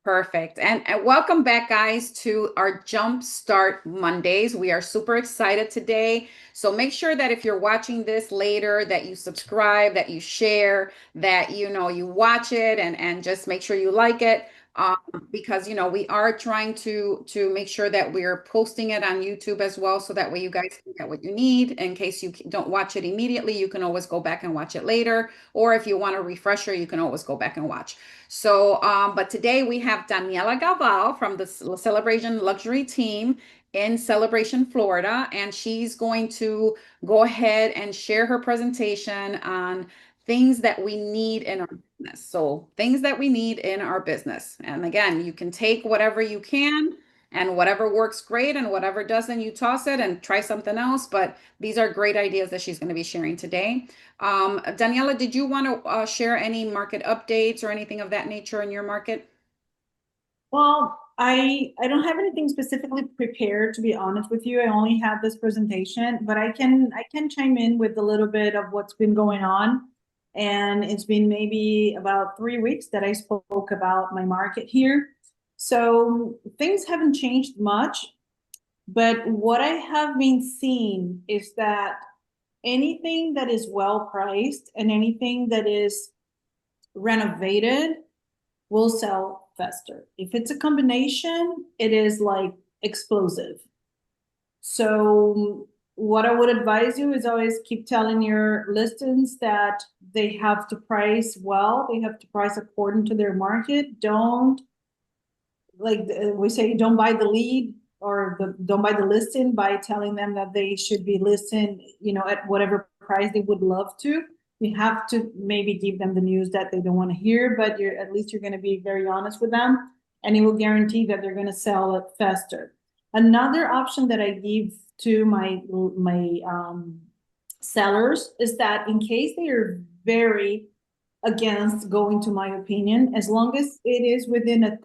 Perfect. And welcome back, guys, to our Jump Start Mondays. We are super excited today. So make sure that if you're watching this later, that you subscribe, that you share, that you watch it and just make sure you like it. Um, because we are trying to make sure that we're posting it on YouTube as well, so that way you guys can get what you need. In case you don't watch it immediately, you can always go back and watch it later. Or if you want a refresher, you can always go back and watch. So, but today we have Daniela Galval from the Celebration Luxury team in Celebration, Florida, and she's going to go ahead and share her presentation on things that we need in our business. So, things that we need in our business. And again, you can take whatever you can, and whatever works great, and whatever doesn't, you toss it and try something else. But these are great ideas that she's going to be sharing today. Daniela, did you want to share any market updates or anything of that nature in your market? Well, I don't have anything specifically prepared, to be honest with you. I only have this presentation, but I can chime in with a little bit of what's been going on. And it's been maybe about 3 weeks that I spoke about my market here. So things haven't changed much, but what I have been seeing is that anything that is well priced and anything that is renovated will sell faster. If it's a combination, it is like explosive. So what I would advise you is always keep telling your listings that they have to price well, they have to price according to their market. Don't, like we say, don't buy the lead, or don't buy the listing by telling them that they should be listing, at whatever price they would love to. You have to maybe give them the news that they don't want to hear, but you're going to be very honest with them, and it will guarantee that they're going to sell it faster. Another option that I give to my sellers is that in case they are very against going to my opinion, as long as it is within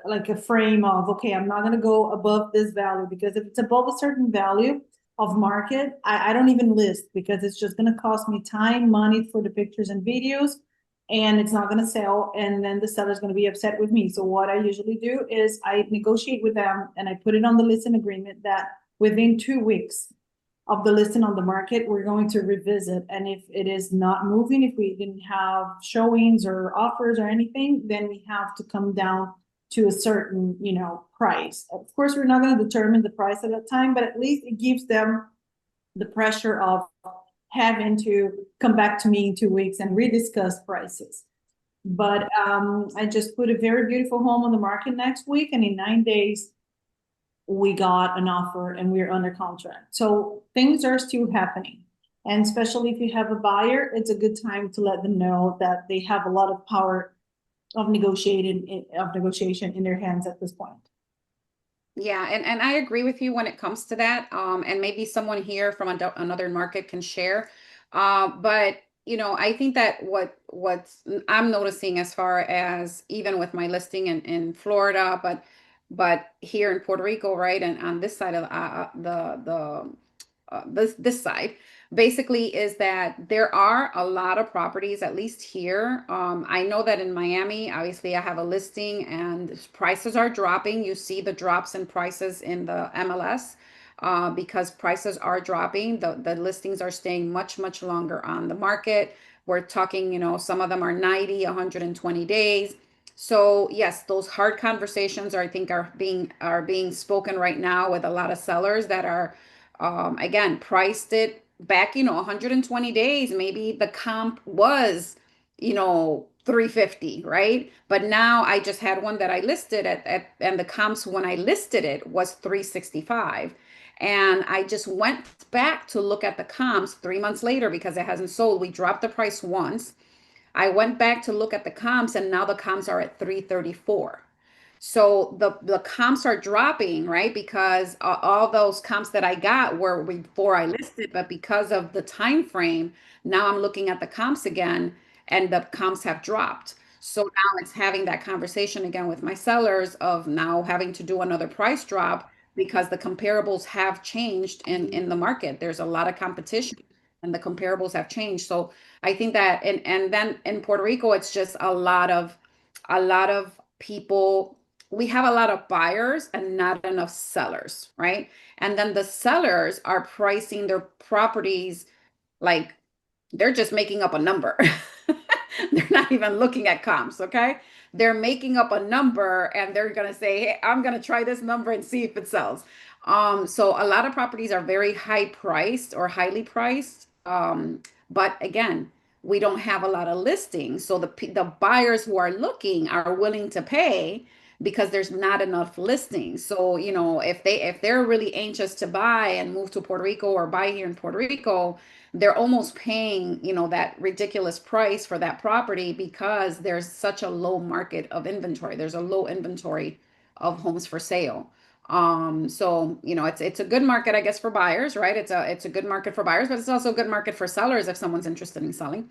like a frame of, okay, I'm not going to go above this value, because if it's above a certain value of market, I don't even list, because it's just going to cost me time, money for the pictures and videos, and it's not going to sell, and then the seller's going to be upset with me. So what I usually do is I negotiate with them, and I put it on the listing agreement that within 2 weeks of the listing on the market, we're going to revisit. And if it is not moving, if we didn't have showings or offers or anything, then we have to come down to a certain, price. Of course, we're not going to determine the price at that time, but at least it gives them the pressure of having to come back to me in 2 weeks and rediscuss prices. But I just put a very beautiful home on the market next week, and in 9 days, we got an offer and we're under contract. So things are still happening. And especially if you have a buyer, it's a good time to let them know that they have a lot of power of negotiation in their hands at this point. Yeah, and I agree with you when it comes to that. And maybe someone here from another market can share. But I think that what's I'm noticing, as far as even with my listing in Florida, but here in Puerto Rico, right, and on this side of this side, basically, is that there are a lot of properties, at least here. I know that in Miami, obviously, I have a listing and prices are dropping. You see the drops in prices in the MLS, because prices are dropping. The listings are staying much, much longer on the market. We're talking, some of them are 90, 120 days. So yes, those hard conversations I think are being spoken right now with a lot of sellers that are, again, priced it back, 120 days. Maybe the comp was, 350, right? But now I just had one that I listed and the comps when I listed it was 365. And I just went back to look at the comps 3 months later because it hasn't sold. We dropped the price once. I went back to look at the comps, and now the comps are at 334. So the comps are dropping, right? Because all those comps that I got were before I listed, but because of the time frame, now I'm looking at the comps again, and the comps have dropped. So now it's having that conversation again with my sellers of now having to do another price drop because the comparables have changed in the market. There's a lot of competition, and the comparables have changed. So I think that, and then in Puerto Rico, it's just a lot of a lot of people, we have a lot of buyers and not enough sellers, right? And then the sellers are pricing their properties like they're just making up a number. They're not even looking at comps, okay? They're making up a number and they're going to say, "Hey, I'm going to try this number and see if it sells." So a lot of properties are very high priced or highly priced. But again, we don't have a lot of listings. So the buyers who are looking are willing to pay because there's not enough listings. So, if they're really anxious to buy and move to Puerto Rico or buy here in Puerto Rico, they're almost paying, that ridiculous price for that property because there's such a low market of inventory. There's a low inventory of homes for sale. So, it's a good market, I guess, for buyers, right? It's a good market for buyers, but it's also a good market for sellers if someone's interested in selling.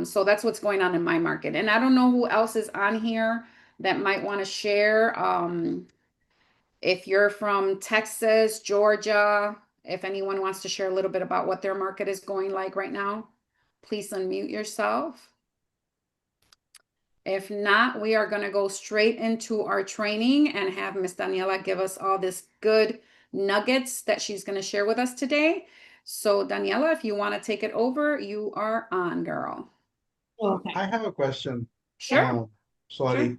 So that's what's going on in my market. And I don't know who else is on here that might want to share. If you're from Texas, Georgia, if anyone wants to share a little bit about what their market is going like right now, please unmute yourself. If not, we are going to go straight into our training and have Miss Daniela give us all this good nuggets that she's going to share with us today. So Daniela, if you want to take it over, you are on, girl. Okay. I have a question. Sure. Sorry.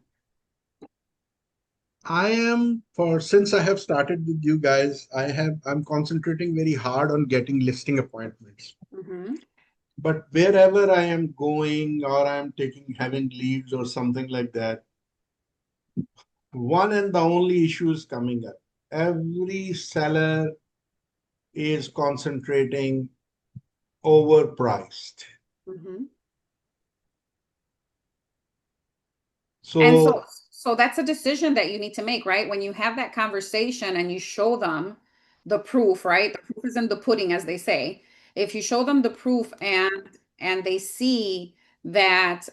Since I have started with you guys, I'm concentrating very hard on getting listing appointments. Mm-hmm. But wherever I am going or I'm having leads or something like that, one and the only issue is coming up. Every seller is concentrating overpriced. Mm-hmm. And So so that's a decision that you need to make, right? When you have that conversation and you show them the proof, right? The proof is in the pudding, as they say. If you show them the proof and they see that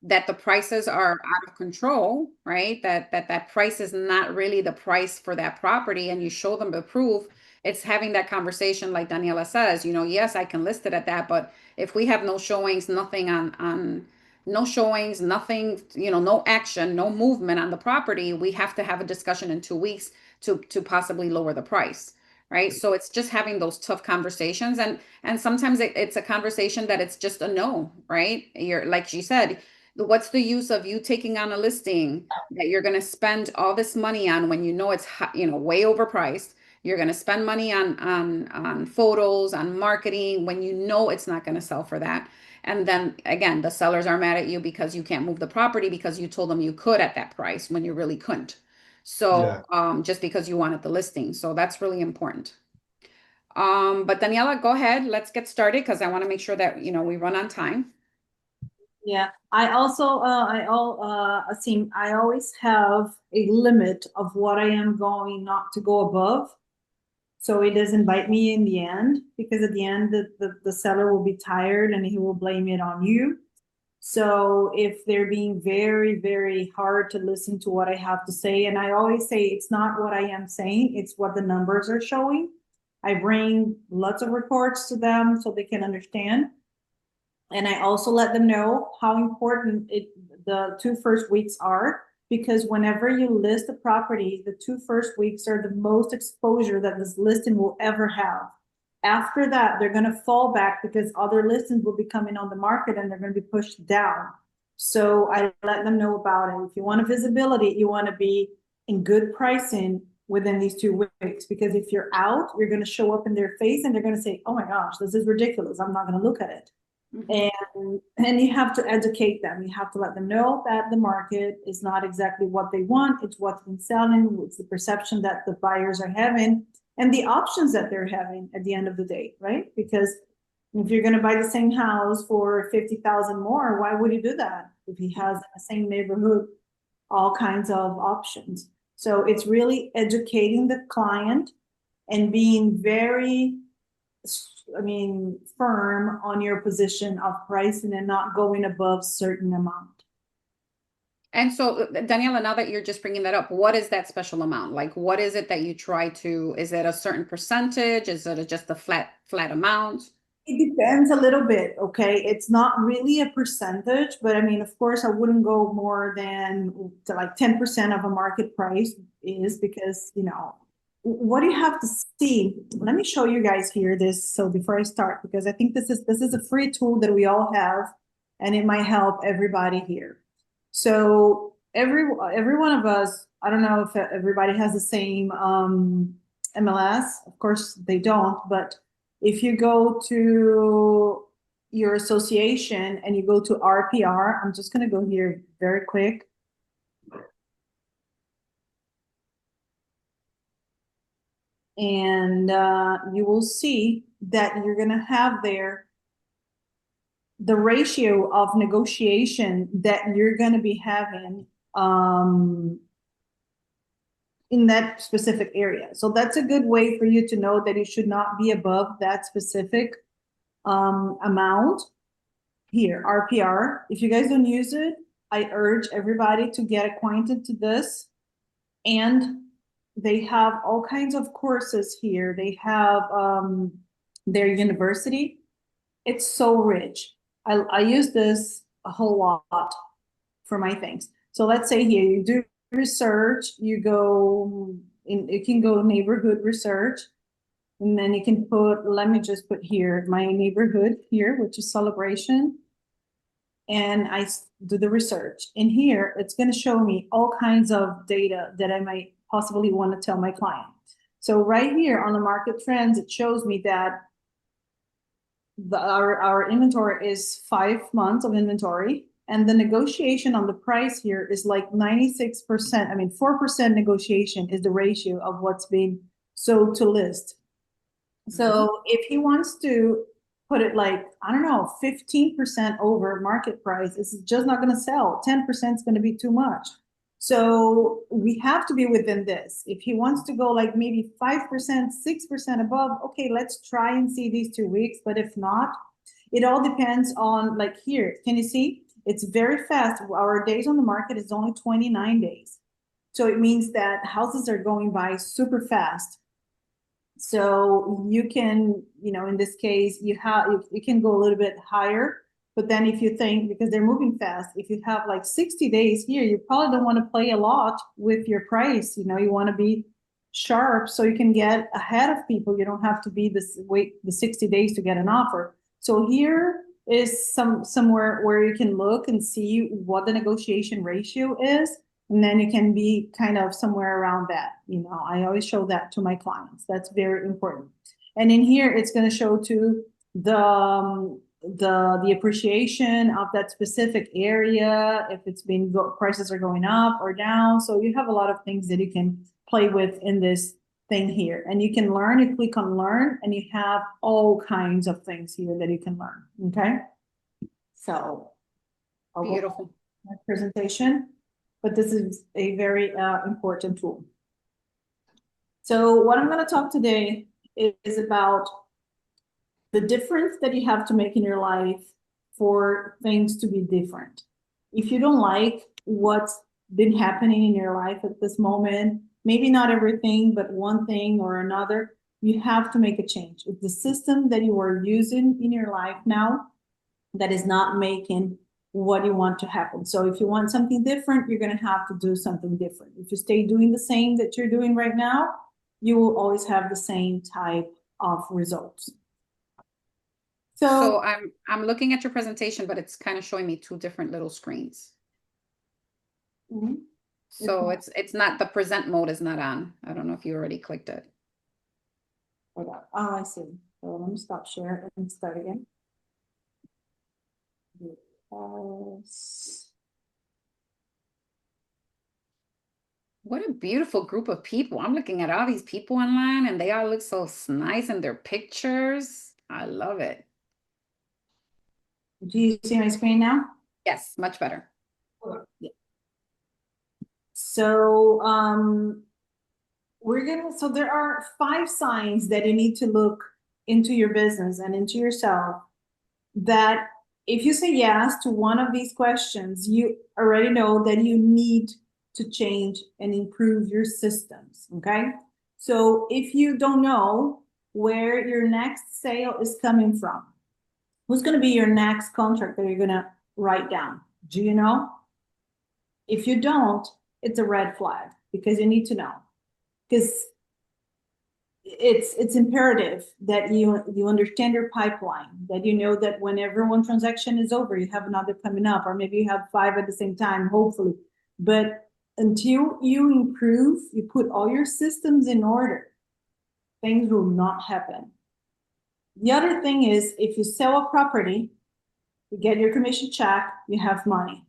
that the prices are out of control, right? That price is not really the price for that property, and you show them the proof. It's having that conversation, like Daniela says. Yes, I can list it at that, but if we have no showings, nothing on no showings, nothing, no action, no movement on the property, we have to have a discussion in 2 weeks to possibly lower the price, right? So it's just having those tough conversations, and sometimes it's a conversation that it's just a no, right? You're like she said, what's the use of you taking on a listing that you're going to spend all this money on when it's way overpriced? You're going to spend money on photos, on marketing, when it's not going to sell for that. And then again, the sellers are mad at you because you can't move the property because you told them you could at that price when you really couldn't. So yeah. just because you wanted the listing. So that's really important. But Daniela, go ahead. Let's get started because I want to make sure that we run on time. Yeah, I also, I always have a limit of what I am going not to go above. So it doesn't bite me in the end, because at the end, the seller will be tired and he will blame it on you. So if they're being very, very hard to listen to what I have to say, and I always say, it's not what I am saying, it's what the numbers are showing. I bring lots of reports to them so they can understand. And I also let them know how important the 2 first weeks are, because whenever you list a property, the 2 first weeks are the most exposure that this listing will ever have. After that, they're going to fall back because other listings will be coming on the market and they're going to be pushed down. So I let them know about it. If you want a visibility, you want to be in good pricing within these 2 weeks, because if you're out, you're going to show up in their face and they're going to say, oh my gosh, this is ridiculous, I'm not going to look at it. And you have to educate them. You have to let them know that the market is not exactly what they want. It's what's been selling. It's the perception that the buyers are having and the options that they're having at the end of the day, right? Because if you're going to buy the same house for 50,000 more, why would you do that? If he has in the same neighborhood, all kinds of options. So it's really educating the client and being very, firm on your position of pricing and not going above certain amount. And so, Daniela, now that you're just bringing that up, what is that special amount? Like, what is it that you try to, is it a certain percentage? Is it just a flat amount? It depends a little bit, okay? It's not really a percentage, but I mean, of course, I wouldn't go more than to like 10% of a market price is because, you know, what do you have to see? Let me show you guys here this. So before I start, because I think this is a free tool that we all have, and it might help everybody here. So every one of us, I don't know if everybody has the same MLS. Of course, they don't, but if you go to your association and you go to RPR, I'm just going to go here very quick. And you will see that you're going to have there the ratio of negotiation that you're going to be having in that specific area. So that's a good way for you to know that you should not be above that specific amount. Here, RPR. If you guys don't use it, I urge everybody to get acquainted to this. And they have all kinds of courses here. They have their university. It's so rich. I use this a whole lot for my things. So let's say here you do research, you go in, you can go neighborhood research, and then you can put, let me just put here my neighborhood here, which is Celebration. And I do the research. In here, it's going to show me all kinds of data that I might possibly want to tell my client. So right here on the market trends, it shows me that our inventory is 5 months of inventory, and the negotiation on the price here is like 96%. I mean, 4% negotiation is the ratio of what's being sold to list. So if he wants to put it like, I don't know, 15% over market price, it's just not going to sell. 10% is going to be too much. So we have to be within this. If he wants to go like maybe 5%, 6% above, okay, let's try and see these 2 weeks. But if not, it all depends on, like here, can you see? It's very fast. Our days on the market is only 29 days. So it means that houses are going by super fast. So you can, you know, in this case, you can go a little bit higher, but then if you think, because they're moving fast, if you have like 60 days here, you probably don't want to play a lot with your price. You know, you want to be sharp so you can get ahead of people. You don't have to be wait the 60 days to get an offer. So here is somewhere where you can look and see what the negotiation ratio is. And then you can be kind of somewhere around that. You know, I always show that to my clients. That's very important. And in here, it's going to show to the appreciation of that specific area, if it's been prices are going up or down. So you have a lot of things that you can play with in this thing here. And you can learn, you click on learn, and you have all kinds of things here that you can learn. Okay. So I'll Beautiful. go my presentation. But this is a very important tool. So what I'm going to talk today is about the difference that you have to make in your life for things to be different. If you don't like what's been happening in your life at this moment, maybe not everything, but one thing or another, you have to make a change. It's the system that you are using in your life now that is not making what you want to happen. So if you want something different, you're going to have to do something different. If you stay doing the same that you're doing right now, you will always have the same type of results. So I'm looking at your presentation, but it's kind of showing me 2 different little screens. So it's not, the present mode is not on. I don't know if you already clicked it. Oh, I see. So let me stop share and start again. What a beautiful group of people. I'm looking at all these people online and they all look so nice in their pictures. I love it. Do you see my screen now? Yes, much better. Yeah. So so there are 5 signs that you need to look into your business and into yourself, that if you say yes to one of these questions, you already know that you need to change and improve your systems. Okay. So if you don't know where your next sale is coming from, Who's gonna be your next contract that you're gonna write down? Do you know? If you don't, it's a red flag because you need to know. Because it's imperative that you understand your pipeline, that you know that whenever one transaction is over, you have another coming up, or maybe you have 5 at the same time, hopefully. But until you improve, you put all your systems in order, things will not happen. The other thing is, if you sell a property, you get your commission check, you have money.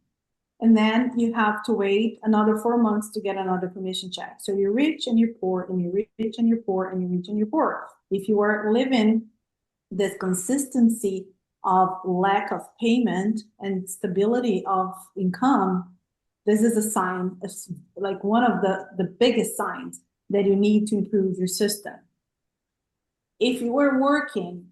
And then you have to wait another 4 months to get another commission check. So you're rich and you're poor, and you're rich and you're poor, and you're rich and you're poor. If you are living this consistency of lack of payment and stability of income, this is a sign, like one of the biggest signs that you need to improve your system. If you are working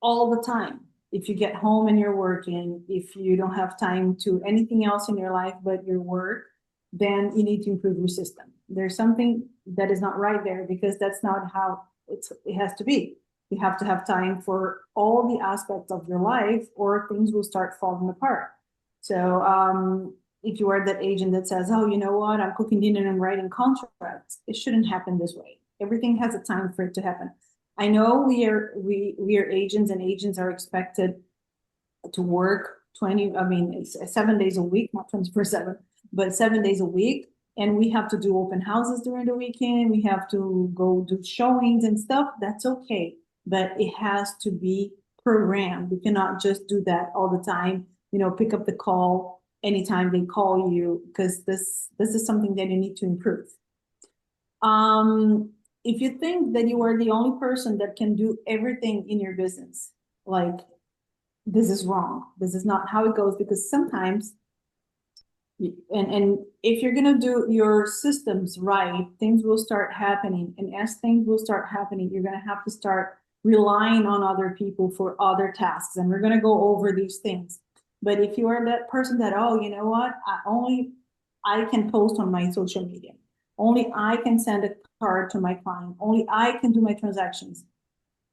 all the time, if you get home and you're working, if you don't have time to anything else in your life but your work, then you need to improve your system. There's something that is not right there, because that's not how it has to be. You have to have time for all the aspects of your life, or things will start falling apart. So if you are that agent that says, oh, you know what, I'm cooking dinner and I'm writing contracts, it shouldn't happen this way. Everything has a time for it to happen. I know we are agents, and agents are expected to work 7 days a week, not 24/7, but 7 days a week. And we have to do open houses during the weekend. We have to go do showings and stuff. That's okay, but it has to be programmed. We cannot just do that all the time. Pick up the call anytime they call you, because this is something that you need to improve. If you think that you are the only person that can do everything in your business, like, this is wrong. This is not how it goes, because sometimes, and if you're gonna do your systems right, things will start happening. And as things will start happening, you're gonna have to start relying on other people for other tasks. And we're gonna go over these things. But if you are that person that, oh, you know what, I can post on my social media. Only I can send a card to my client. Only I can do my transactions.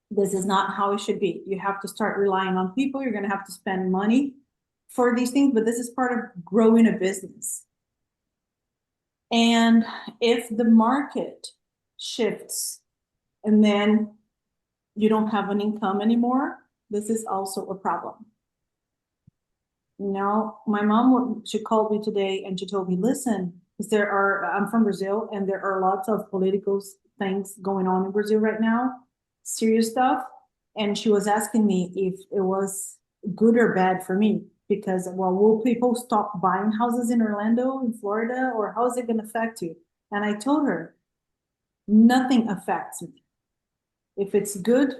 This is not how it should be. You have to start relying on people. You're going to have to spend money for these things, but this is part of growing a business. And if the market shifts and then you don't have an income anymore, this is also a problem. My mom, she called me today and she told me, listen, I'm from Brazil, and there are lots of political things going on in Brazil right now, serious stuff. And she was asking me if it was good or bad for me, because, well, will people stop buying houses in Orlando, in Florida, or how is it going to affect you? And I told her, nothing affects me. If it's good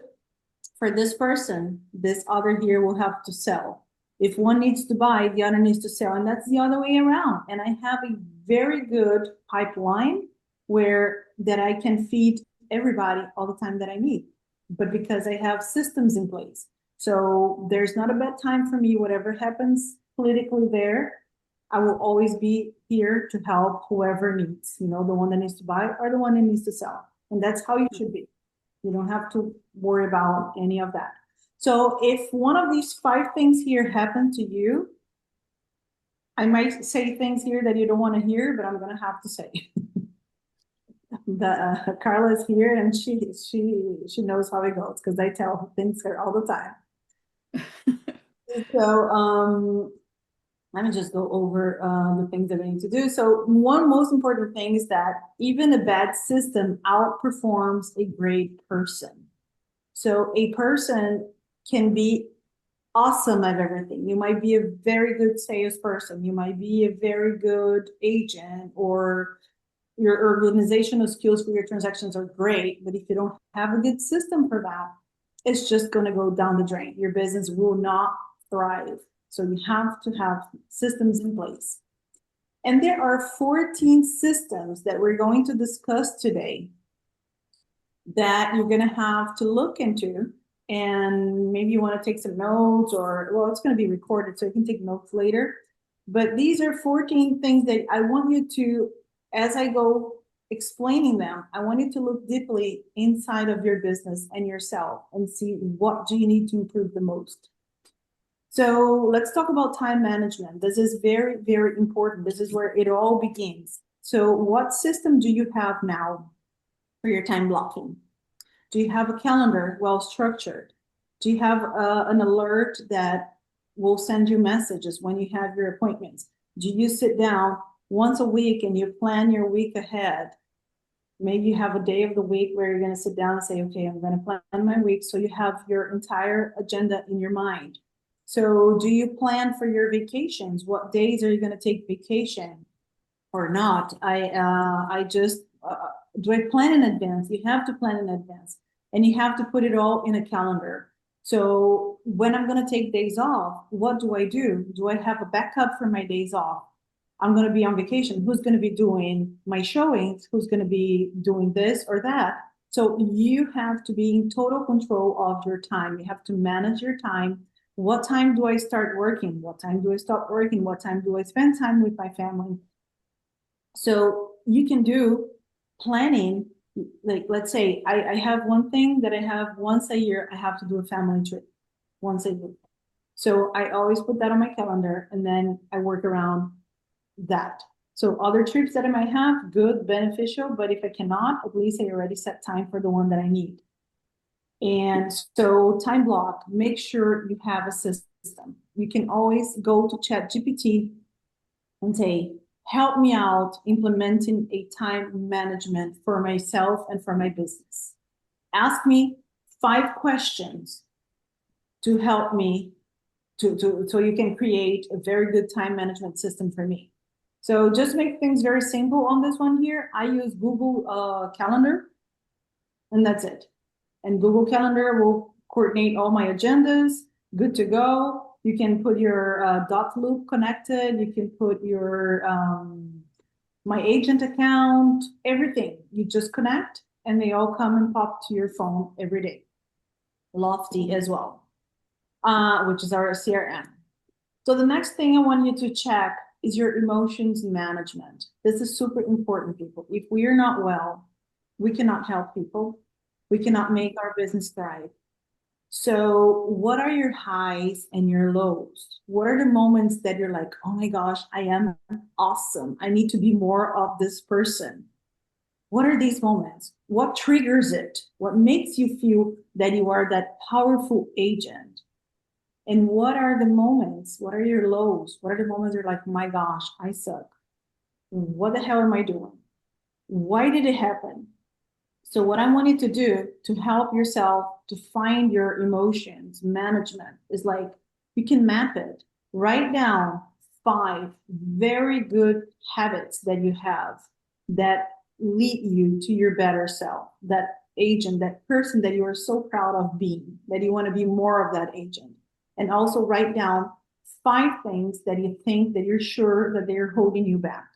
for this person, this other here will have to sell. If one needs to buy, the other needs to sell, and that's the other way around. And I have a very good pipeline that I can feed everybody all the time that I need, but because I have systems in place. So there's not a bad time for me. Whatever happens politically there, I will always be here to help whoever needs, the one that needs to buy or the one that needs to sell. And that's how you should be. You don't have to worry about any of that. So if one of these 5 things here happen to you, I might say things here that you don't want to hear, but I'm going to have to say. Carla is here, and she knows how it goes, because I tell things her all the time. So let me just go over the things that we need to do. So one most important thing is that even a bad system outperforms a great person. So a person can be awesome at everything. You might be a very good salesperson. You might be a very good agent, or your organizational skills for your transactions are great. But if you don't have a good system for that, it's just going to go down the drain. Your business will not thrive. So you have to have systems in place. And there are 14 systems that we're going to discuss today that you're going to have to look into. And maybe you want to take some notes, or, well, it's going to be recorded, so you can take notes later. But these are 14 things that I want you to, as I go explaining them, I want you to look deeply inside of your business and yourself and see, what do you need to improve the most? So let's talk about time management. This is very, very important. This is where it all begins. So what system do you have now for your time blocking? Do you have a calendar well structured? Do you have an alert that will send you messages when you have your appointments? Do you sit down once a week and you plan your week ahead? Maybe you have a day of the week where you're going to sit down and say, okay, I'm going to plan my week. So you have your entire agenda in your mind. So do you plan for your vacations? What days are you going to take vacation or not? Do I plan in advance? You have to plan in advance and you have to put it all in a calendar. So when I'm going to take days off, what do I do? Do I have a backup for my days off? I'm going to be on vacation. Who's going to be doing my showings? Who's going to be doing this or that? So you have to be in total control of your time. You have to manage your time. What time do I start working? What time do I stop working? What time do I spend time with my family? So you can do planning. Like, let's say I have one thing that I have once a year, I have to do a family trip once a year. So I always put that on my calendar and then I work around that. So other trips that I might have, good, beneficial, but if I cannot, at least I already set time for the one that I need. And so time block, make sure you have a system. You can always go to ChatGPT and say, help me out implementing a time management for myself and for my business. Ask me 5 questions to help me so you can create a very good time management system for me. So just make things very simple on this one here. I use Google Calendar, and that's it. And Google Calendar will coordinate all my agendas, good to go. You can put your dot loop connected. You can put your my agent account, everything. You just connect and they all come and pop to your phone every day. Lofty as well, which is our CRM. So the next thing I want you to check is your emotions management. This is super important, people. If we are not well, we cannot help people. We cannot make our business thrive. So what are your highs and your lows? What are the moments that you're like, oh my gosh, I am awesome. I need to be more of this person. What are these moments? What triggers it? What makes you feel that you are that powerful agent? And what are the moments? What are your lows? What are the moments you're like, my gosh, I suck. What the hell am I doing? Why did it happen? So what I want you to do to help yourself to find your emotions management is like, you can map it. Write down 5 very good habits that you have that lead you to your better self, that agent, that person that you are so proud of being, that you want to be more of that agent. And also write down 5 things that you think that you're sure that they're holding you back,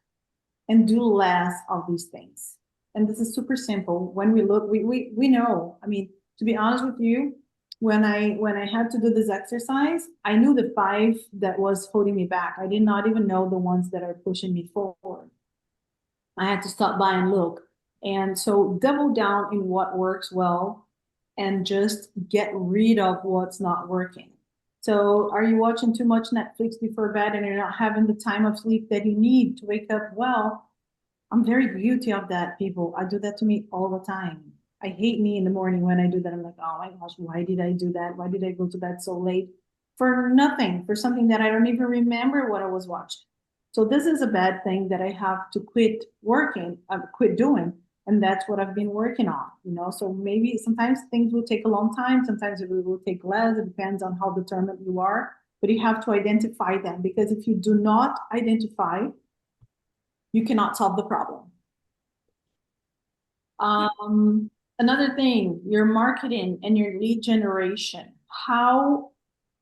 and do less of these things. And this is super simple. When we look, we know. I mean, to be honest with you, when I had to do this exercise, I knew the 5 that was holding me back. I did not even know the ones that are pushing me forward. I had to stop by and look. And so double down in what works well and just get rid of what's not working. So are you watching too much Netflix before bed and you're not having the time of sleep that you need to wake up well? I'm very guilty of that, people. I do that to me all the time. I hate me in the morning when I do that. I'm like, oh my gosh, why did I do that? Why did I go to bed so late? For nothing, for something that I don't even remember what I was watching. So this is a bad thing that I have to quit doing. And that's what I've been working on, you know? So maybe sometimes things will take a long time. Sometimes it will take less. It depends on how determined you are, but you have to identify them, because if you do not identify, you cannot solve the problem. Another thing, your marketing and your lead generation. How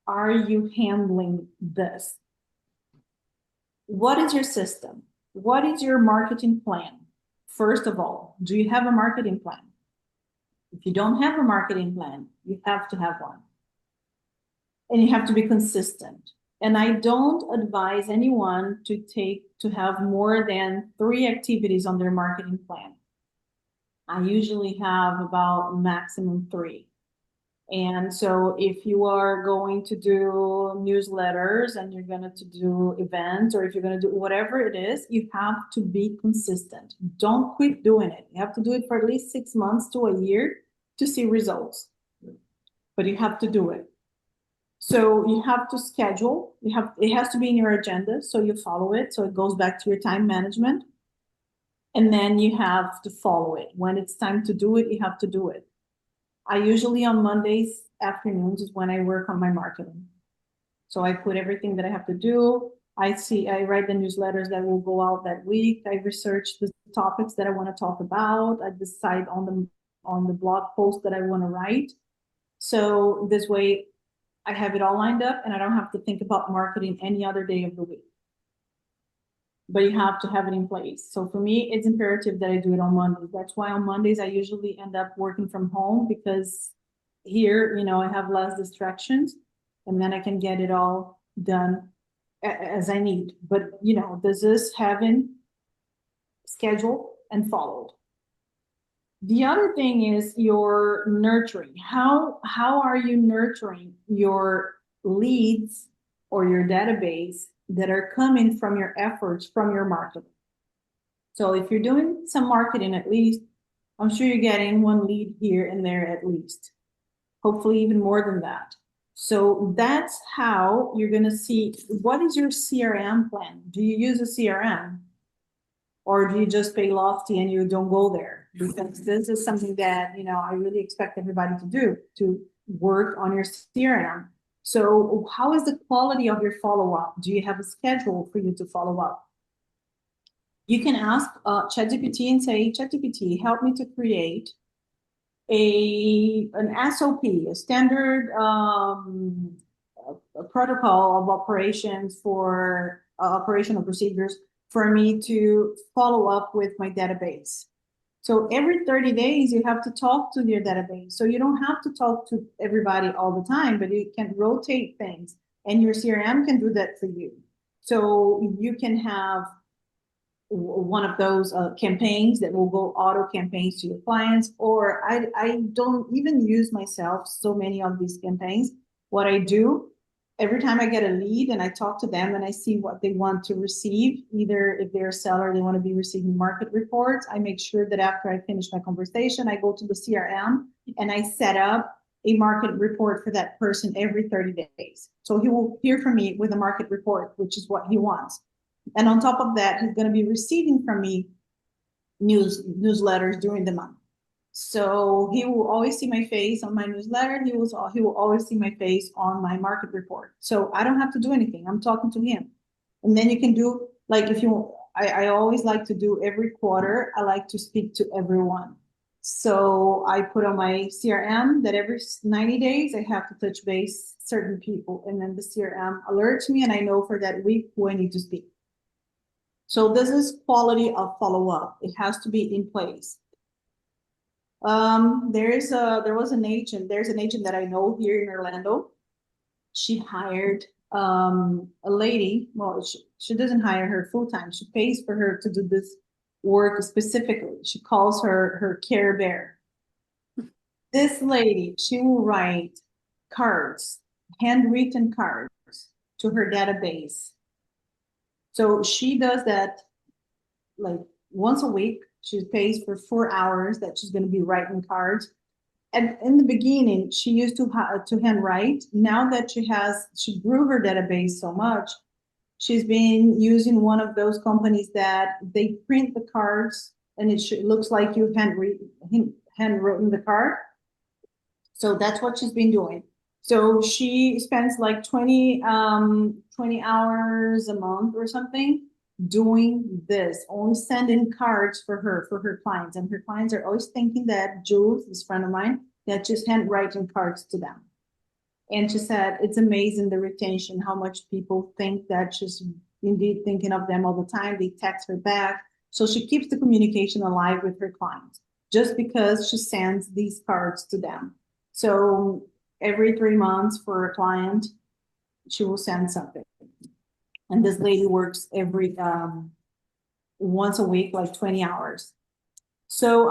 are you handling this? What is your system? What is your marketing plan? First of all, do you have a marketing plan? If you don't have a marketing plan, you have to have one. And you have to be consistent. And I don't advise anyone to have more than 3 activities on their marketing plan. I usually have about maximum 3. And so if you are going to do newsletters and you're going to do events, or if you're going to do whatever it is, you have to be consistent. Don't quit doing it. You have to do it for at least 6 months to a year to see results, but you have to do it. So you have to schedule, it has to be in your agenda, so you follow it. So it goes back to your time management. And then you have to follow it. When it's time to do it, you have to do it. I usually on Mondays afternoons is when I work on my marketing. So I put everything that I have to do. I write the newsletters that will go out that week. I research the topics that I want to talk about. I decide on the blog post that I want to write. So this way I have it all lined up and I don't have to think about marketing any other day of the week. But you have to have it in place. So for me, it's imperative that I do it on Mondays. That's why on Mondays, I usually end up working from home, because here, I have less distractions and then I can get it all done as I need. But, this is having scheduled and followed. The other thing is your nurturing. How are you nurturing your leads or your database that are coming from your efforts from your marketing? So if you're doing some marketing, at least, I'm sure you're getting one lead here and there at least, hopefully even more than that. So that's how you're going to see, what is your CRM plan? Do you use a CRM? Or do you just pay lofty and you don't go there? Because this is something that, I really expect everybody to do, to work on your CRM. So how is the quality of your follow-up? Do you have a schedule for you to follow up? You can ask ChatGPT and say, ChatGPT, help me to create an SOP, a standard a protocol of operations for operational procedures for me to follow up with my database. So every 30 days, you have to talk to your database. So you don't have to talk to everybody all the time, but you can rotate things and your CRM can do that for you. So you can have one of those campaigns that will go auto campaigns to your clients, or I don't even use myself so many of these campaigns. What I do, every time I get a lead and I talk to them and I see what they want to receive, either if they're a seller, they want to be receiving market reports, I make sure that after I finish my conversation, I go to the CRM and I set up a market report for that person every 30 days. So he will hear from me with a market report, which is what he wants. And on top of that, he's going to be receiving from me newsletters during the month. So he will always see my face on my newsletter. He will always see my face on my market report. So I don't have to do anything. I'm talking to him. And then you can do, like, if you, I always like to do every quarter, I like to speak to everyone. So I put on my CRM that every 90 days I have to touch base certain people. And then the CRM alerts me and I know for that week who I need to speak. So this is quality of follow-up. It has to be in place. There's an agent that I know here in Orlando. She hired a lady. Well, she doesn't hire her full-time. She pays for her to do this work specifically. She calls her Care Bear. This lady, she will write cards, handwritten cards to her database. So she does that like once a week. She pays for 4 hours that she's going to be writing cards. And in the beginning, she used to handwrite. Now that she grew her database so much, she's been using one of those companies that they print the cards and it looks like you handwritten the card. So that's what she's been doing. So she spends like 20 hours a month or something doing this, only sending cards for her clients. And her clients are always thinking that Jules, this friend of mine, that just handwriting cards to them. And she said, it's amazing the retention, how much people think that she's indeed thinking of them all the time. They text her back. So she keeps the communication alive with her clients just because she sends these cards to them. So every 3 months for a client, she will send something. And this lady works every once a week, like 20 hours. So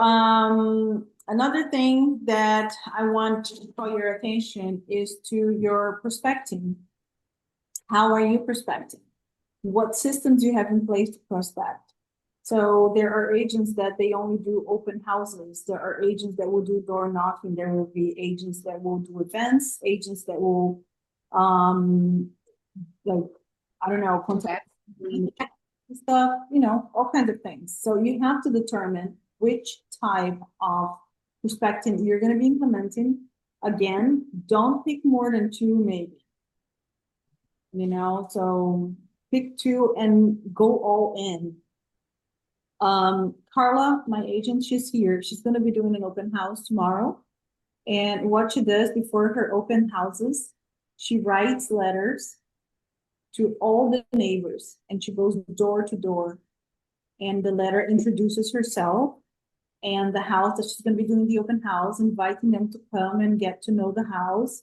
Another thing that I want to call your attention is to your prospecting. How are you prospecting? What systems do you have in place to prospect? So there are agents that they only do open houses. There are agents that will do door knocking. There will be agents that will do events, agents that will, like, I don't know, contact stuff, all kinds of things. So you have to determine which type of prospecting you're going to be implementing. Again, don't pick more than two, maybe. So pick two and go all in. Carla, my agent, she's here. She's going to be doing an open house tomorrow. And what she does before her open houses, she writes letters to all the neighbors and she goes door to door. And the letter introduces herself and the house that she's going to be doing the open house, inviting them to come and get to know the house.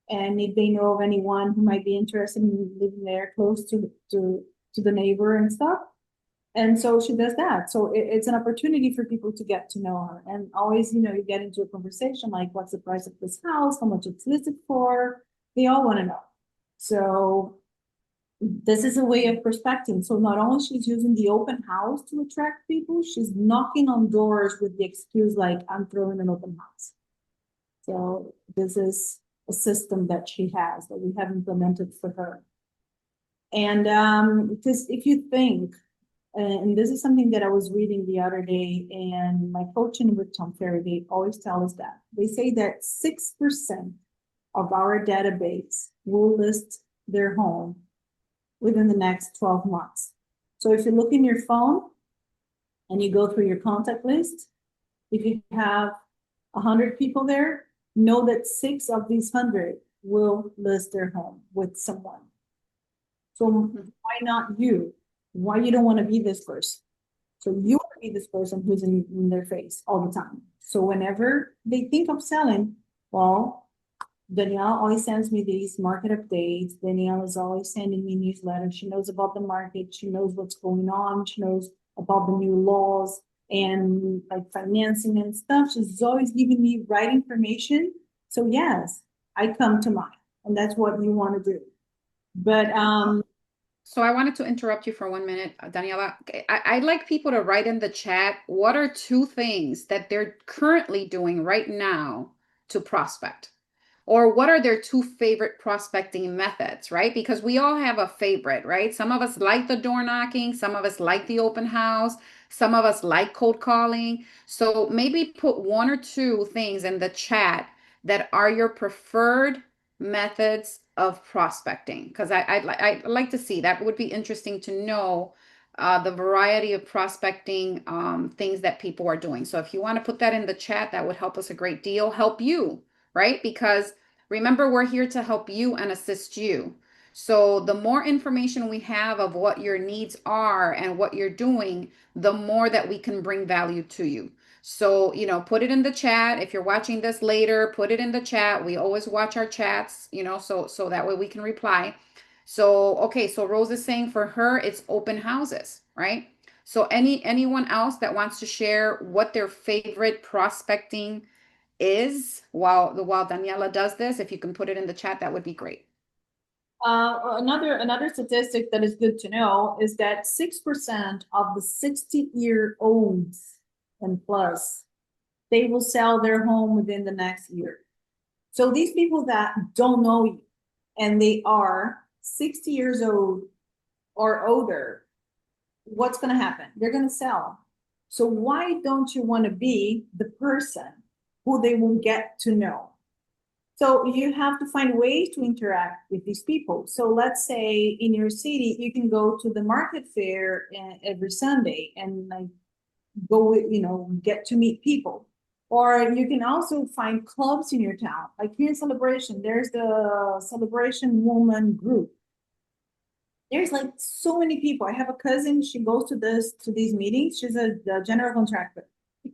And if they know of anyone who might be interested in living there close to the neighbor and stuff. And so she does that. So it's an opportunity for people to get to know her. And always, you get into a conversation like, what's the price of this house? How much it's listed for? They all want to know. So this is a way of prospecting. So not only she's using the open house to attract people, she's knocking on doors with the excuse like, I'm throwing an open house. So this is a system that she has that we have implemented for her. And because if you think, and this is something that I was reading the other day, and my coaching with Tom Ferry, they always tell us that. They say that 6% of our database will list their home within the next 12 months. So if you look in your phone and you go through your contact list, if you have 100 people there, know that 6 of these 100 will list their home with someone. So why not you? Why you don't want to be this person? So you want to be this person who's in their face all the time. So whenever they think of selling, well, Danielle always sends me these market updates. Danielle is always sending me newsletters. She knows about the market. She knows what's going on. She knows about the new laws and like financing and stuff. She's always giving me right information. So yes, I come to mind, and that's what you want to do. But so I wanted to interrupt you for 1 minute, Daniela. I'd like people to write in the chat, what are 2 things that they're currently doing right now to prospect? Or what are their 2 favorite prospecting methods, right? Because we all have a favorite, right? Some of us like the door knocking, some of us like the open house, some of us like cold calling. So maybe put 1 or 2 things in the chat that are your preferred methods of prospecting, because I'd like to see. That would be interesting to know the variety of prospecting things that people are doing. So if you want to put that in the chat, that would help us a great deal, help you, right? Because remember, we're here to help you and assist you. So the more information we have of what your needs are and what you're doing, the more that we can bring value to you. So, put it in the chat. If you're watching this later, put it in the chat. We always watch our chats, so that way we can reply. So, okay, so Rose is saying for her, it's open houses, right? So anyone else that wants to share what their favorite prospecting is while Daniela does this, if you can put it in the chat, that would be great. Another statistic that is good to know is that 6% of the 60-year-olds and plus, they will sell their home within the next year. So these people that don't know you and they are 60 years old or older, what's going to happen? They're going to sell. So why don't you want to be the person who they will get to know? So you have to find ways to interact with these people. So let's say in your city, you can go to the market fair every Sunday and like go, get to meet people. Or you can also find clubs in your town. Like here in Celebration, there's the Celebration Woman group. There's like so many people. I have a cousin, she goes to these meetings. She's a general contractor.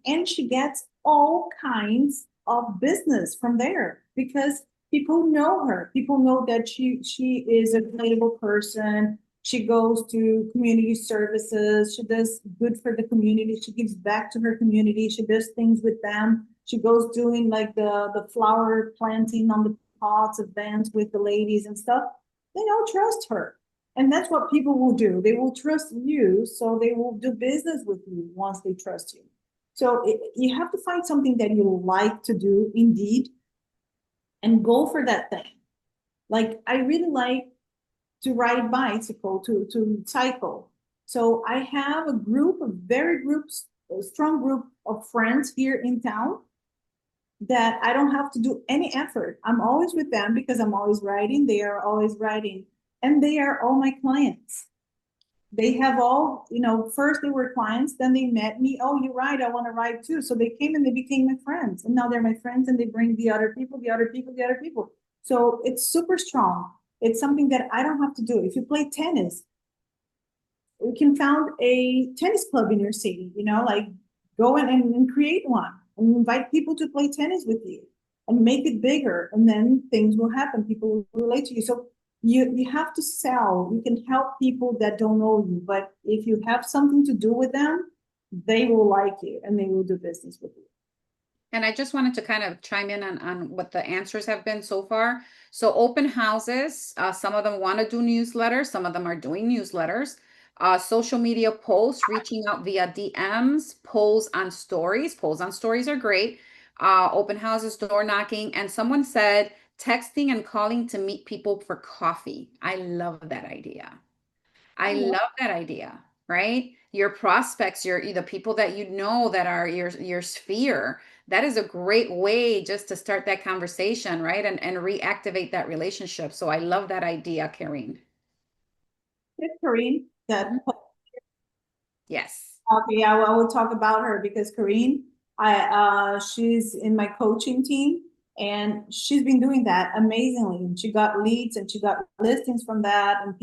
And she gets all kinds of business from there because people know her. People know that she is a relatable person. She goes to community services. She does good for the community. She gives back to her community. She does things with them. She goes doing like the flower planting on the pots, events with the ladies and stuff. They don't trust her. And that's what people will do. They will trust you, so they will do business with you once they trust you. So you have to find something that you like to do, indeed, and go for that thing. Like, I really like to ride bicycle, to cycle. So I have a group of a strong group of friends here in town that I don't have to do any effort. I'm always with them because I'm always riding. They are always riding. And they are all my clients. They have all, first they were clients, then they met me. Oh, you ride, I want to ride too. So they came and they became my friends. And now they're my friends and they bring the other people, the other people, the other people. So it's super strong. It's something that I don't have to do. If you play tennis, we can found a tennis club in your city, like go in and create one and invite people to play tennis with you and make it bigger. And then things will happen. People will relate to you. So you have to sell. You can help people that don't know you, but if you have something to do with them, they will like you and they will do business with you. And I just wanted to kind of chime in on what the answers have been so far. So open houses, some of them want to do newsletters, some of them are doing newsletters. Social media posts, reaching out via DMs, polls on stories. Polls on stories are great. Open houses, door knocking, and someone said texting and calling to meet people for coffee. I love that idea. I love that idea, right? Your prospects, the people that you know that are your sphere. That is a great way just to start that conversation, right? And reactivate that relationship. So I love that idea, Karine. It's Corinne that. Yes. Okay, I will talk about her because Corinne, she's in my coaching team and she's been doing that amazingly. And she got leads and she got listings from that. And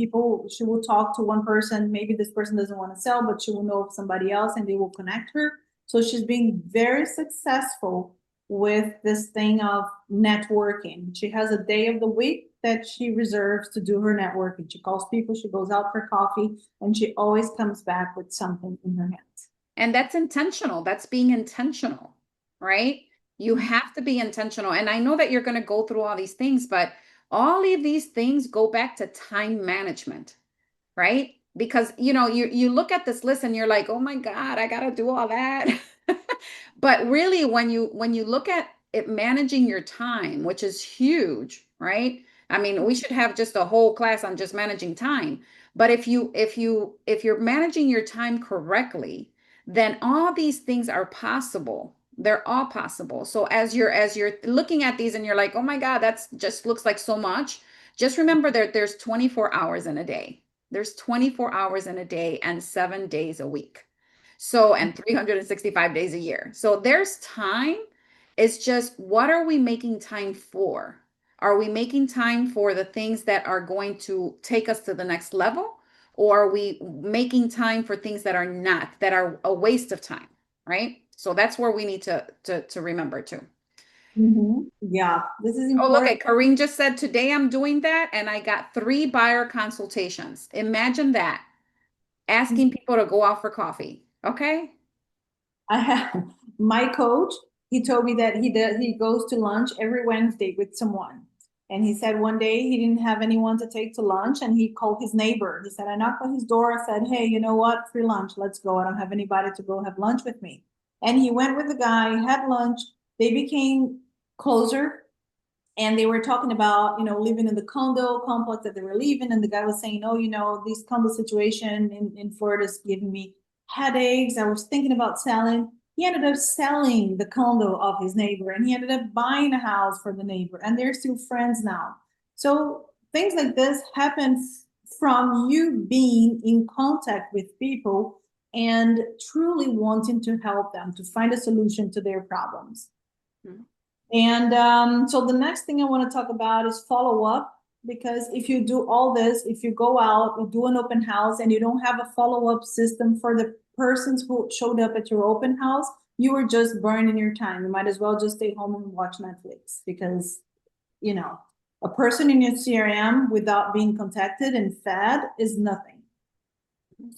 she will talk to one person. Maybe this person doesn't want to sell, but she will know of somebody else and they will connect her. So she's been very successful with this thing of networking. She has a day of the week that she reserves to do her networking. She calls people, she goes out for coffee, and she always comes back with something in her hands. And that's intentional. That's being intentional, right? You have to be intentional. And I know that you're going to go through all these things, but all of these things go back to time management, right? Because you look at this list and you're like, oh my God, I gotta do all that. But really, when you look at it, managing your time, which is huge, right? I mean, we should have just a whole class on just managing time. But if you're managing your time correctly, then all these things are possible. They're all possible. So as you're looking at these and you're like, oh my God, that's just looks like so much. Just remember that there's 24 hours in a day. There's 24 hours in a day and 7 days a week. So, and 365 days a year. So there's time. It's just, what are we making time for? Are we making time for the things that are going to take us to the next level? Or are we making time for things that are not, that are a waste of time? Right. So that's where we need to remember too. Yeah, this is Oh, look important. at Karine just said today I'm doing that and I got 3 buyer consultations. Imagine that. Asking people to go out for coffee. Okay. I have my coach, he told me that he goes to lunch every Wednesday with someone. And he said one day he didn't have anyone to take to lunch and he called his neighbor. He said, I knocked on his door. I said, hey, you know what? Free lunch. Let's go. I don't have anybody to go have lunch with me. And he went with the guy, had lunch. They became closer and they were talking about, living in the condo complex that they were living. And the guy was saying, oh, this condo situation in Florida is giving me headaches. I was thinking about selling. He ended up selling the condo of his neighbor and he ended up buying a house for the neighbor and they're still friends now. So things like this happen from you being in contact with people and truly wanting to help them to find a solution to their problems. Mm-hmm. And so the next thing I want to talk about is follow up, because if you do all this, if you go out, you do an open house and you don't have a follow-up system for the persons who showed up at your open house, you are just burning your time. You might as well just stay home and watch Netflix because, a person in your CRM without being contacted and fed is nothing.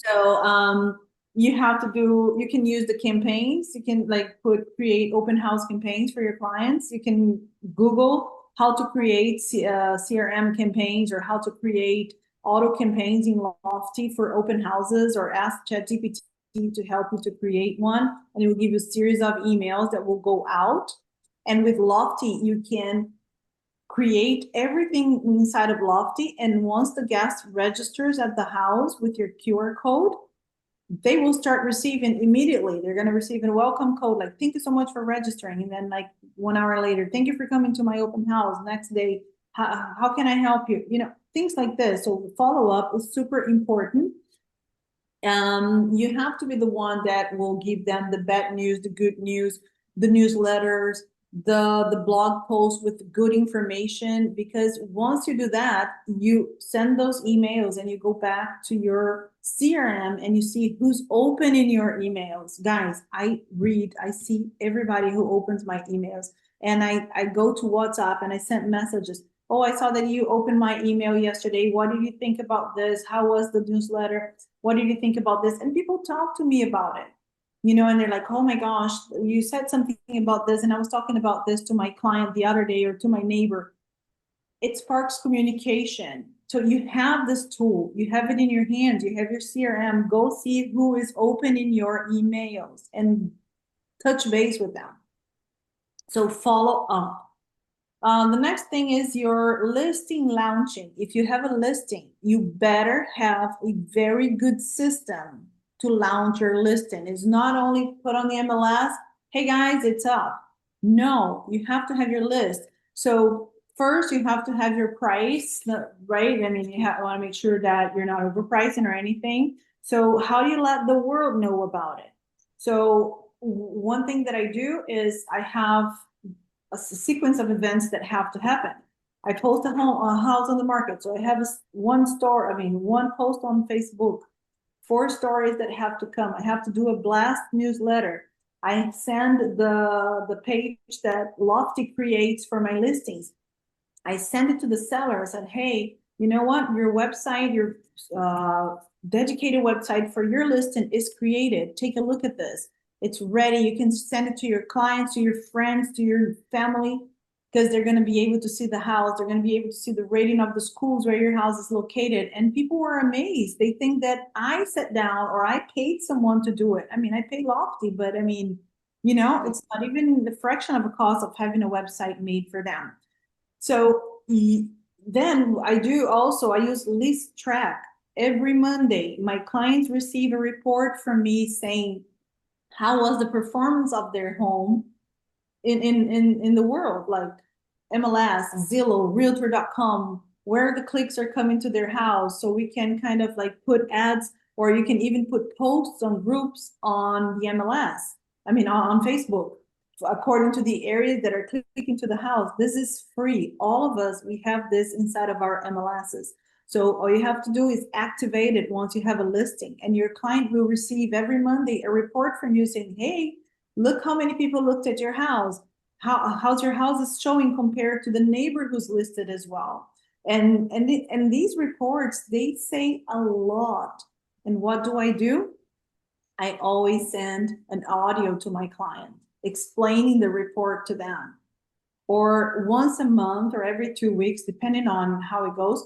So You have to do, you can use the campaigns. You can like create open house campaigns for your clients. You can Google how to create CRM campaigns or how to create auto campaigns in Lofty for open houses, or ask ChatGPT to help you to create one, and it will give you a series of emails that will go out. And with Lofty, you can create everything inside of Lofty, and once the guest registers at the house with your QR code, they will start receiving immediately. They're going to receive a welcome code, like, thank you so much for registering. And then like 1 hour later, thank you for coming to my open house. Next day, how can I help you? You know, things like this. So follow up is super important. You have to be the one that will give them the bad news, the good news, the newsletters, the blog posts with good information, because once you do that, you send those emails and you go back to your CRM and you see who's open in your emails. Guys, I see everybody who opens my emails, and I go to WhatsApp and I sent messages. Oh, I saw that you opened my email yesterday. What did you think about this? How was the newsletter? What did you think about this? And people talk to me about it, you know, and they're like, oh my gosh, you said something about this, and I was talking about this to my client the other day, or to my neighbor. It sparks communication. So you have this tool, you have it in your hands, you have your CRM. Go see who is open in your emails and touch base with them. So follow up. The next thing is your listing launching. If you have a listing, you better have a very good system to launch your listing. It's not only put on the MLS, hey guys, it's up. No, you have to have your list. So first you have to have your price, right? I mean, you want to make sure that you're not overpricing or anything. So how do you let the world know about it? So one thing that I do is I have a sequence of events that have to happen. I post a house on the market. So I have one post on Facebook, 4 stories that have to come. I have to do a blast newsletter. I send the page that Lofty creates for my listings. I send it to the seller. I said, hey, you know what? Your website, your dedicated website for your listing is created. Take a look at this. It's ready. You can send it to your clients, to your friends, to your family, because they're going to be able to see the house. They're going to be able to see the rating of the schools where your house is located. And people were amazed. They think that I sat down or I paid someone to do it. I mean, I pay Lofty, but I mean, you know, it's not even the fraction of a cost of having a website made for them. So then I use List Track. Every Monday, my clients receive a report from me saying, how was the performance of their home in the world, like MLS, Zillow, Realtor.com, where the clicks are coming to their house. So we can kind of like put ads, or you can even put posts on groups on the MLS. I mean, on Facebook, according to the areas that are clicking to the house. This is free. All of us, we have this inside of our MLSs. So all you have to do is activate it once you have a listing, and your client will receive every Monday a report from you saying, hey, look how many people looked at your house. How's your house is showing compared to the neighbor who's listed as well. And these reports, they say a lot. And what do? I always send an audio to my client explaining the report to them. Or once a month or every 2 weeks, depending on how it goes,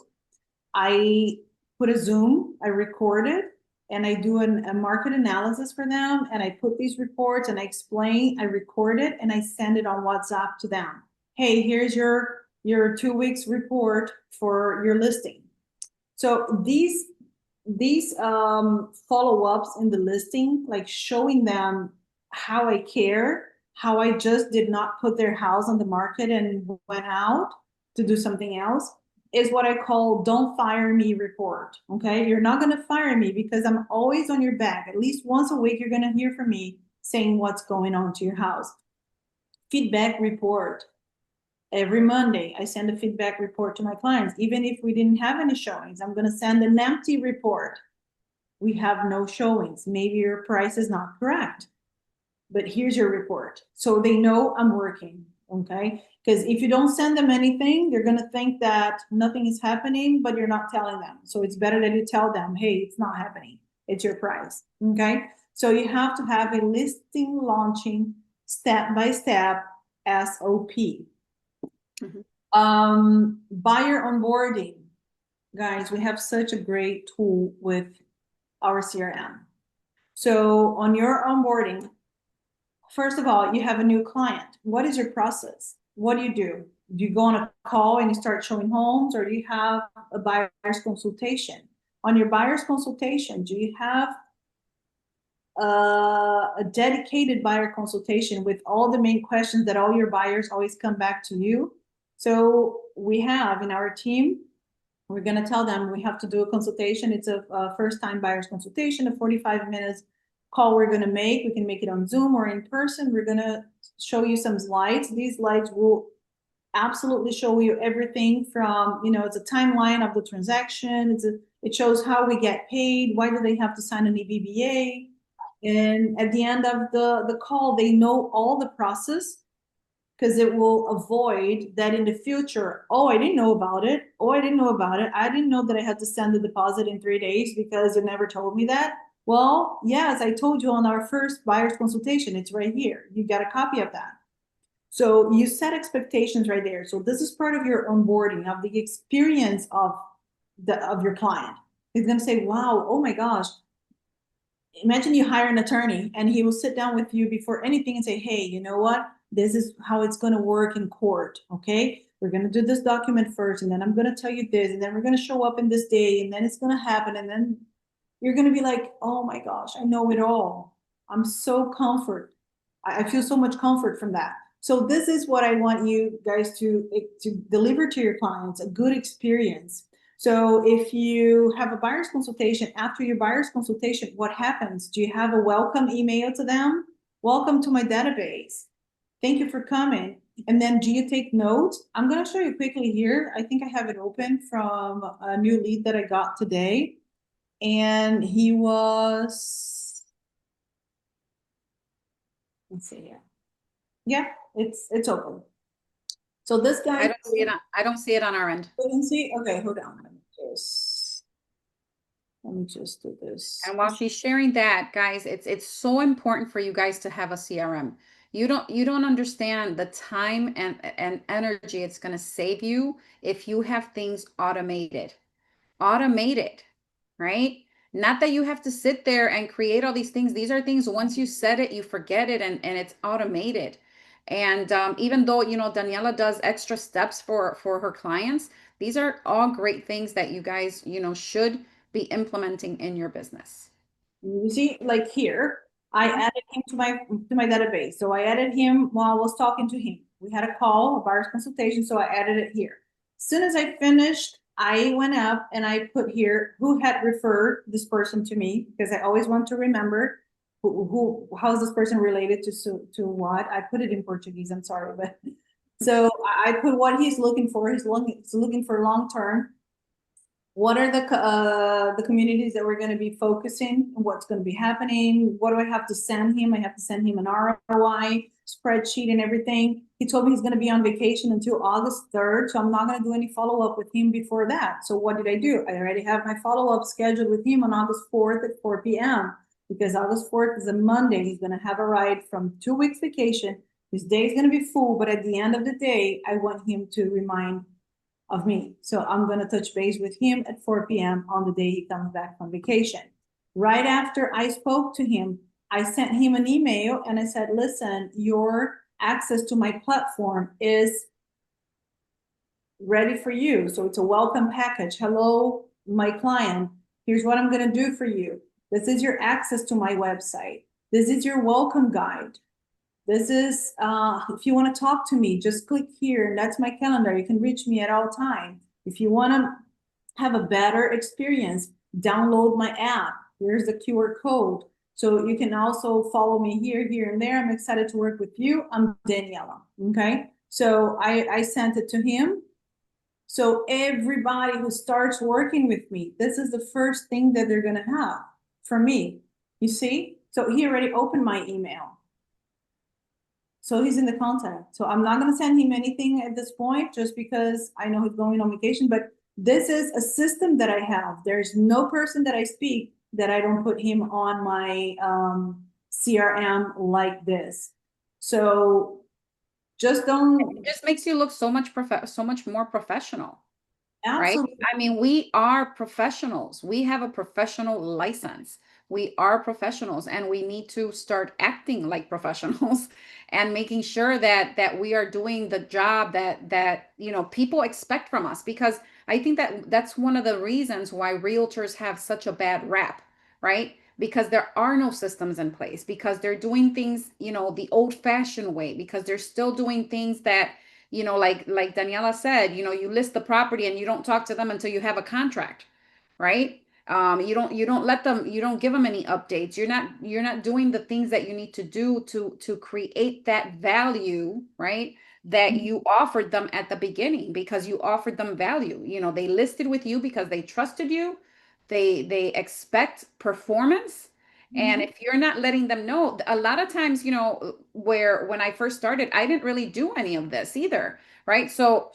I put a Zoom, I record it, and I do a market analysis for them, and I put these reports and I explain, I record it, and I send it on WhatsApp to them. Hey, here's your 2 weeks report for your listing. So these follow-ups in the listing, like showing them how I care, how I just did not put their house on the market and went out to do something else, is what I call don't fire me report. Okay, you're not going to fire me because I'm always on your back. At least once a week, you're going to hear from me saying what's going on to your house. Feedback report. Every Monday, I send a feedback report to my clients. Even if we didn't have any showings, I'm going to send an empty report. We have no showings. Maybe your price is not correct, but here's your report. So they know I'm working, okay? Because if you don't send them anything, they're going to think that nothing is happening, but you're not telling them. So it's better that you tell them, hey, it's not happening. it's your price, okay? So you have to have a listing launching step-by-step SOP. Buyer onboarding. Guys, we have such a great tool with our CRM. So on your onboarding, first of all, you have a new client. What is your process? What do? Do you go on a call and you start showing homes, or do you have a buyer's consultation? On your buyer's consultation, do you have a dedicated buyer consultation with all the main questions that all your buyers always come back to you? So we have in our team, we're going to tell them we have to do a consultation. It's a first-time buyer's consultation, a 45 minutes call we're going to make. We can make it on Zoom or in person. We're going to show you some slides. These slides will absolutely show you everything from, you know, it's a timeline of the transaction. It shows how we get paid. Why do they have to sign an EBBA? And at the end of the call, they know all the process, because it will avoid that in the future. Oh, I didn't know about it. Oh, I didn't know about it. I didn't know that I had to send the deposit in 3 days because you never told me that. Well, yes, I told you on our first buyer's consultation. It's right here. You got a copy of that. So you set expectations right there. So this is part of your onboarding, of the experience of your client. He's going to say, wow, oh my gosh. Imagine you hire an attorney and he will sit down with you before anything and say, hey, you know what? This is how it's going to work in court. Okay. We're going to do this document first, and then I'm going to tell you this, and then we're going to show up in this day, and then it's going to happen. And then you're going to be like, oh my gosh, I know it all. I'm so comfort. I feel so much comfort from that. So this is what I want you guys to deliver to your clients, a good experience. So if you have a buyer's consultation, after your buyer's consultation, what happens? Do you have a welcome email to them? Welcome to my database. Thank you for coming. And then do you take notes? I'm going to show you quickly here. I think I have it open from a new lead that I got today. And he was, let's see here. Yeah, it's open. So this guy, I don't see it on our end. you can see. Okay, hold on. Let me just do this. And while she's sharing that, guys, it's so important for you guys to have a CRM. You don't understand the time and energy it's going to save you if you have things automated, right? Not that you have to sit there and create all these things. These are things, once you set it, you forget it, and it's automated. And even though, you know, Daniela does extra steps for her clients, these are all great things that you guys, you know, should be implementing in your business. You see, like here, I added him to my database. So I added him while I was talking to him. We had a call, a buyer's consultation, so I added it here. As soon as I finished, I went up and I put here who had referred this person to me, because I always want to remember how's this person related to what. I put it in Portuguese, I'm sorry, but so I put what he's looking for. He's looking for long term. What are the communities that we're going to be focusing on? What's going to be happening? What do I have to send him? I have to send him an ROI spreadsheet and everything. He told me he's going to be on vacation until August 3rd, so I'm not going to do any follow-up with him before that. So what did I do? I already have my follow-up scheduled with him on August 4th at 4 p.m. because August 4th is a Monday. He's going to have a ride from 2 weeks vacation. His day is going to be full, but at the end of the day, I want him to remind of me. So I'm going to touch base with him at 4 p.m. on the day he comes back from vacation. Right after I spoke to him, I sent him an email and I said, listen, your access to my platform is ready for you. So it's a welcome package. Hello, my client. Here's what I'm going to do for you. This is your access to my website. This is your welcome guide. This is, if you want to talk to me, just click here, and that's my calendar. You can reach me at all times. If you want to have a better experience, download my app. Here's the QR code. So you can also follow me here, and there. I'm excited to work with you. I'm Daniela, okay? So I sent it to him. So everybody who starts working with me, this is the first thing that they're going to have from me. You see? So he already opened my email. So he's in the contact. So I'm not going to send him anything at this point just because I know he's going on vacation. But this is a system that I have. There's no person that I speak that I don't put him on my CRM like this. So just don't. It just makes you look so much more professional, right? Absolutely. I mean, we are professionals. We have a professional license. We are professionals, and we need to start acting like professionals and making sure that we are doing the job that people expect from us. Because I think that that's one of the reasons why realtors have such a bad rap, right? Because there are no systems in place, because they're doing things, the old-fashioned way, because they're still doing things that, like Daniela said, you list the property and you don't talk to them until you have a contract, right? You don't give them any updates. You're not doing the things that you need to do to create that value, right? That you offered them at the beginning, because you offered them value. They listed with you because they trusted you. They expect performance. And Mhm. if you're not letting them know, a lot of times, where when I first started, I didn't really do any of this either, right? So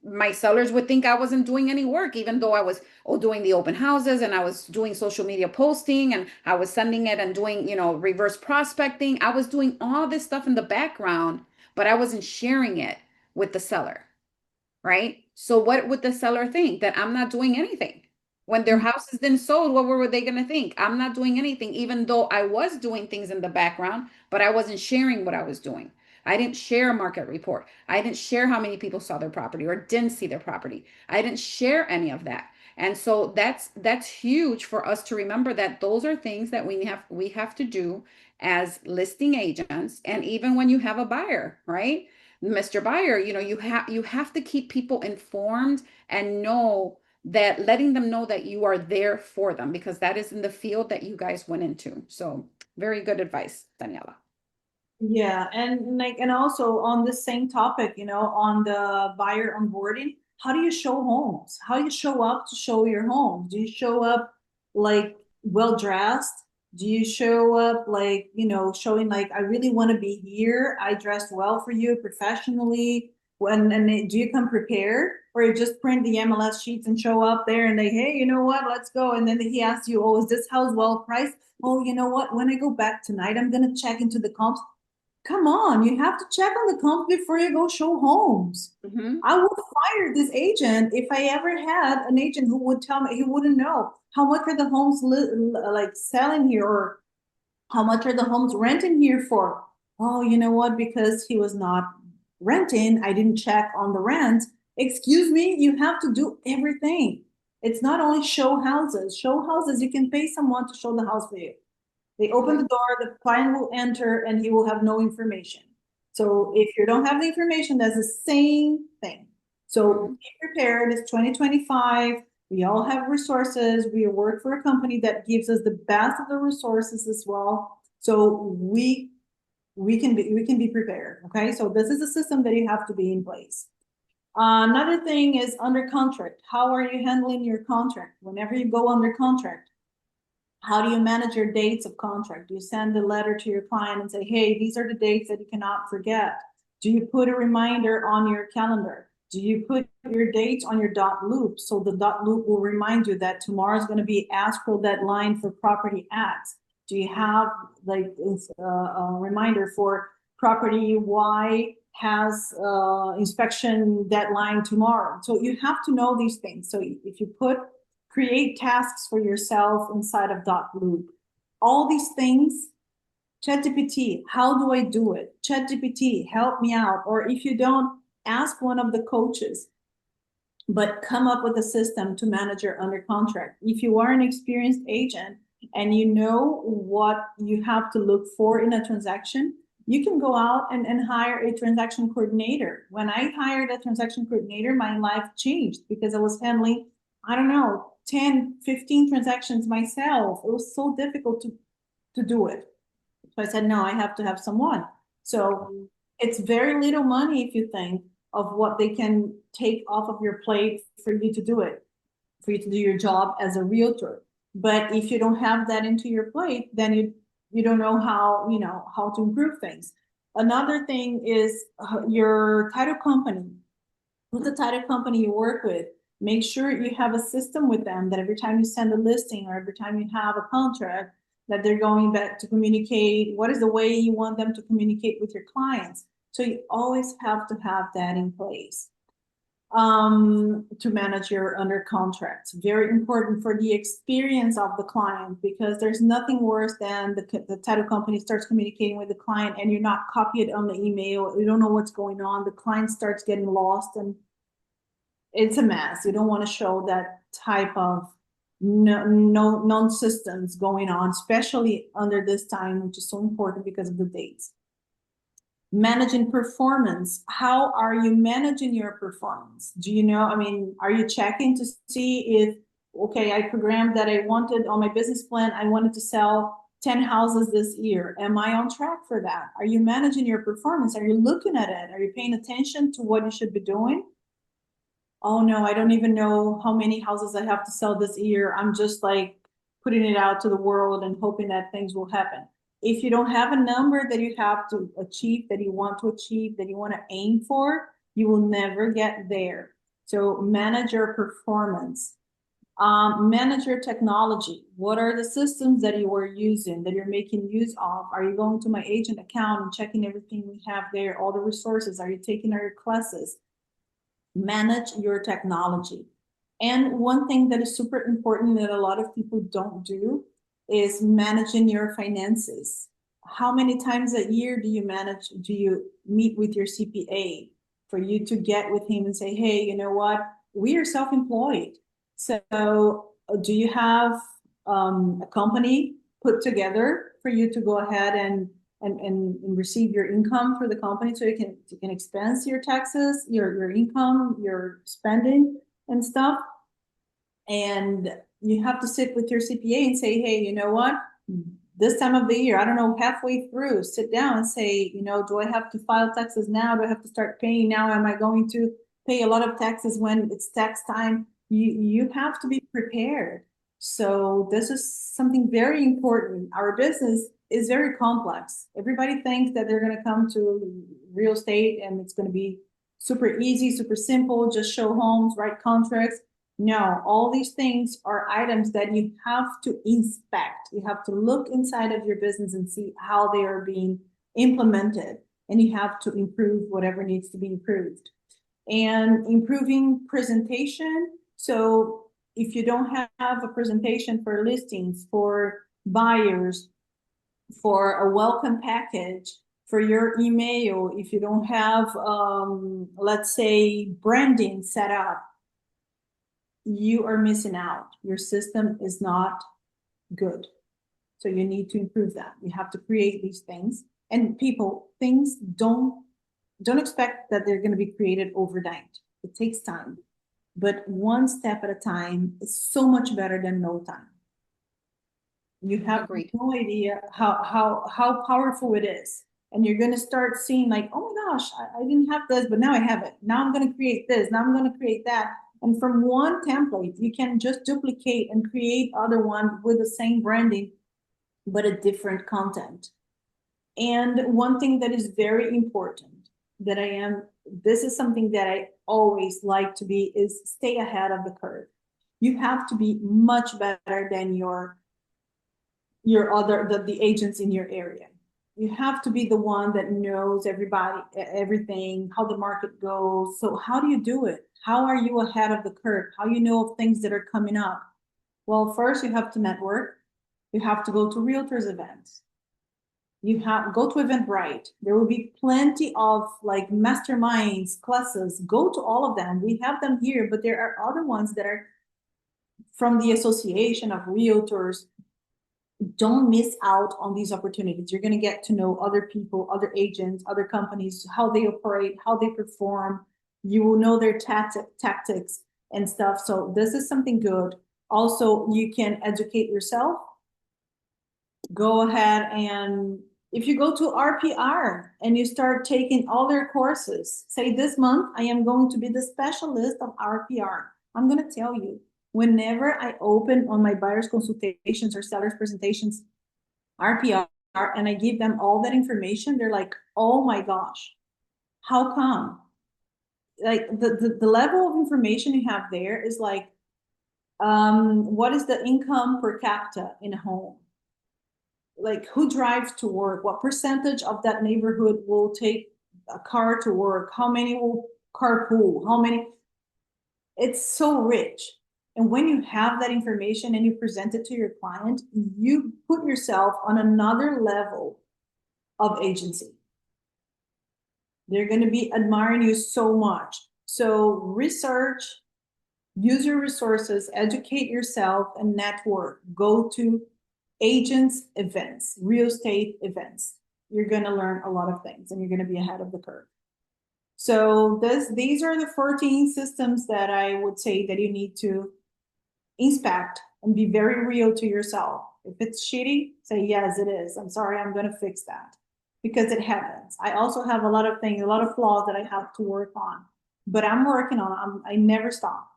my sellers would think I wasn't doing any work, even though I was doing the open houses, and I was doing social media posting, and I was sending it and doing, reverse prospecting. I was doing all this stuff in the background, but I wasn't sharing it with the seller, right? So what would the seller think? That I'm not doing anything. When their house is then sold, what were they going to think? I'm not doing anything, even though I was doing things in the background, but I wasn't sharing what I was doing. I didn't share a market report. I didn't share how many people saw their property or didn't see their property. I didn't share any of that. And so that's huge for us to remember, that those are things that we have to do as listing agents. And even when you have a buyer, right? Mr. Buyer, you have to keep people informed, and letting them know that you are there for them, because that is in the field that you guys went into. So very good advice, Daniela. Yeah, and and also on the same topic, on the buyer onboarding, how do you show homes? How do you show up to show your home? Do you show up like well dressed? Do you show up like, showing like I really want to be here. I dressed well for you professionally. Do you come prepared, or you just print the MLS sheets and show up there and they, hey, you know what, let's go. And then he asks you, oh, is this house well priced? Oh, you know what? When I go back tonight, I'm gonna check into the comps. Come on, you have to check on the comp before you go show homes. Mm-hmm. I would fire this agent if I ever had an agent who would tell me he wouldn't know how much are the homes like selling here, or how much are the homes renting here for. Oh, you know what? Because he was not renting, I didn't check on the rent. Excuse me, you have to do everything. It's not only show houses. Show houses, you can pay someone to show the house for you. They open the door, the client will enter, and he will have no information. So if you don't have the information, that's the same thing. So be prepared. It's 2025. We all have resources. We work for a company that gives us the best of the resources as well. So we can be prepared. Okay. So this is a system that you have to be in place. Another thing is under contract. How are you handling your contract? Whenever you go under contract, how do you manage your dates of contract? Do you send a letter to your client and say, hey, these are the dates that you cannot forget? Do you put a reminder on your calendar? Do you put your dates on your dot loop? So the dot loop will remind you that tomorrow is going to be escrow deadline for property X. Do you have like a reminder for property Y has inspection deadline tomorrow? So you have to know these things. So if you create tasks for yourself inside of dot loop, all these things, ChatGPT, how do I do it? ChatGPT, help me out. Or if you don't, ask one of the coaches, but come up with a system to manage your under contract. If you are an experienced agent and you know what you have to look for in a transaction, you can go out and hire a transaction coordinator. When I hired a transaction coordinator, my life changed because I was handling, I don't know, 10, 15 transactions myself. It was so difficult to do it. So I said, no, I have to have someone. So it's very little money if you think of what they can take off of your plate for you to do it, for you to do your job as a realtor. But if you don't have that into your plate, then you don't know how to improve things. Another thing is your title company. Who's the title company you work with? Make sure you have a system with them that every time you send a listing or every time you have a contract, that they're going back to communicate. What is the way you want them to communicate with your clients? So you always have to have that in place to manage your under contracts. Very important for the experience of the client, because there's nothing worse than the title company starts communicating with the client and you're not copied on the email. You don't know what's going on. The client starts getting lost and it's a mess. You don't want to show that type of non-systems going on, especially under this time, which is so important because of the dates. Managing performance. How are you managing your performance? Do you know, I mean, are you checking to see if, okay, I programmed that I wanted on my business plan, I wanted to sell 10 houses this year. Am I on track for that? Are you managing your performance? Are you looking at it? Are you paying attention to what you should be doing? Oh no, I don't even know how many houses I have to sell this year. I'm just like putting it out to the world and hoping that things will happen. If you don't have a number that you have to achieve, that you want to achieve, that you want to aim for, you will never get there. So manage your performance. Manage your technology. What are the systems that you are using, that you're making use of? Are you going to my agent account and checking everything we have there, all the resources? Are you taking our classes? Manage your technology. And one thing that is super important that a lot of people don't do is managing your finances. How many times a year do you meet with your CPA for you to get with him and say, hey, you know what, we are self-employed. So do you have a company put together for you to go ahead and receive your income through the company, so you can expense your taxes, your income, your spending and stuff? And you have to sit with your CPA and say, hey, you know what, this time of the year, I don't know, halfway through, sit down and say, you know, do I have to file taxes now? Do I have to start paying now? Am I going to pay a lot of taxes when it's tax time? You have to be prepared. So this is something very important. Our business is very complex. Everybody thinks that they're going to come to real estate and it's going to be super easy, super simple, just show homes, write contracts. No, all these things are items that you have to inspect. You have to look inside of your business and see how they are being implemented, and you have to improve whatever needs to be improved. And improving presentation. So if you don't have a presentation for listings, for buyers, for a welcome package, for your email, if you don't have, let's say, branding set up, you are missing out. Your system is not good. So you need to improve that. You have to create these things. And things don't expect that they're going to be created overnight. It takes time. But one step at a time is so much better than no time. You have Agreed. no idea how powerful it is. And you're going to start seeing like, oh my gosh, I didn't have this, but now I have it. Now I'm going to create this. Now I'm going to create that. And from one template, you can just duplicate and create other one with the same branding, but a different content. And one thing that is very important this is something that I always like to be, is stay ahead of the curve. You have to be much better than the agents in your area. You have to be the one that knows everybody, everything, how the market goes. So how do you do it? How are you ahead of the curve? How you know of things that are coming up? Well, first you have to network. You have to go to realtors events. You have go to Eventbrite. There will be plenty of like masterminds, classes. Go to all of them. We have them here, but there are other ones that are from the Association of Realtors. Don't miss out on these opportunities. You're going to get to know other people, other agents, other companies, how they operate, how they perform. You will know their tactics and stuff. So this is something good. Also, you can educate yourself. Go ahead, and if you go to RPR and you start taking all their courses, say this month, I am going to be the specialist of RPR. I'm going to tell you, whenever I open on my buyer's consultations or seller's presentations, RPR, and I give them all that information, they're like, oh my gosh, how come? like the level of information you have there is like, what is the income per capita in a home? Like who drives to work? What percentage of that neighborhood will take a car to work? How many will carpool? How many? It's so rich. And when you have that information and you present it to your client, you put yourself on another level of agency. They're going to be admiring you so much. So research, use your resources, educate yourself, and network. Go to agents events, real estate events. You're going to learn a lot of things and you're going to be ahead of the curve. So these are the 14 systems that I would say that you need to inspect and be very real to yourself. If it's shitty, say, yes, it is. I'm sorry, I'm going to fix that because it happens. I also have a lot of things, a lot of flaws that I have to work on, but I'm working on them. I never stop.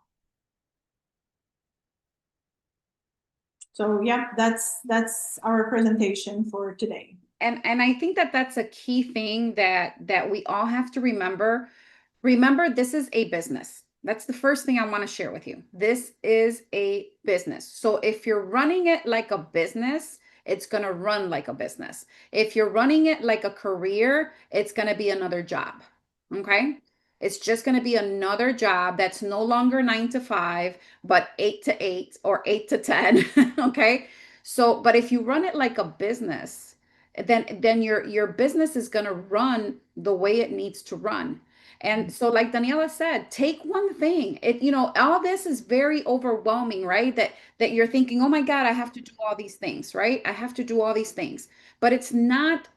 So yeah, that's our presentation for today. And I think that that's a key thing that we all have to remember. Remember, this is a business. That's the first thing I want to share with you. This is a business. So if you're running it like a business, it's going to run like a business. If you're running it like a career, it's going to be another job. Okay? It's just going to be another job that's no longer 9 to 5, but 8 to 8 or 8 to 10. Okay? So, but if you run it like a business, then your business is going to run the way it needs to run. And so, like Daniela said, take one thing. All this is very overwhelming, right? That you're thinking, oh my God, I have to do all these things, right? I have to do all these things. But it's not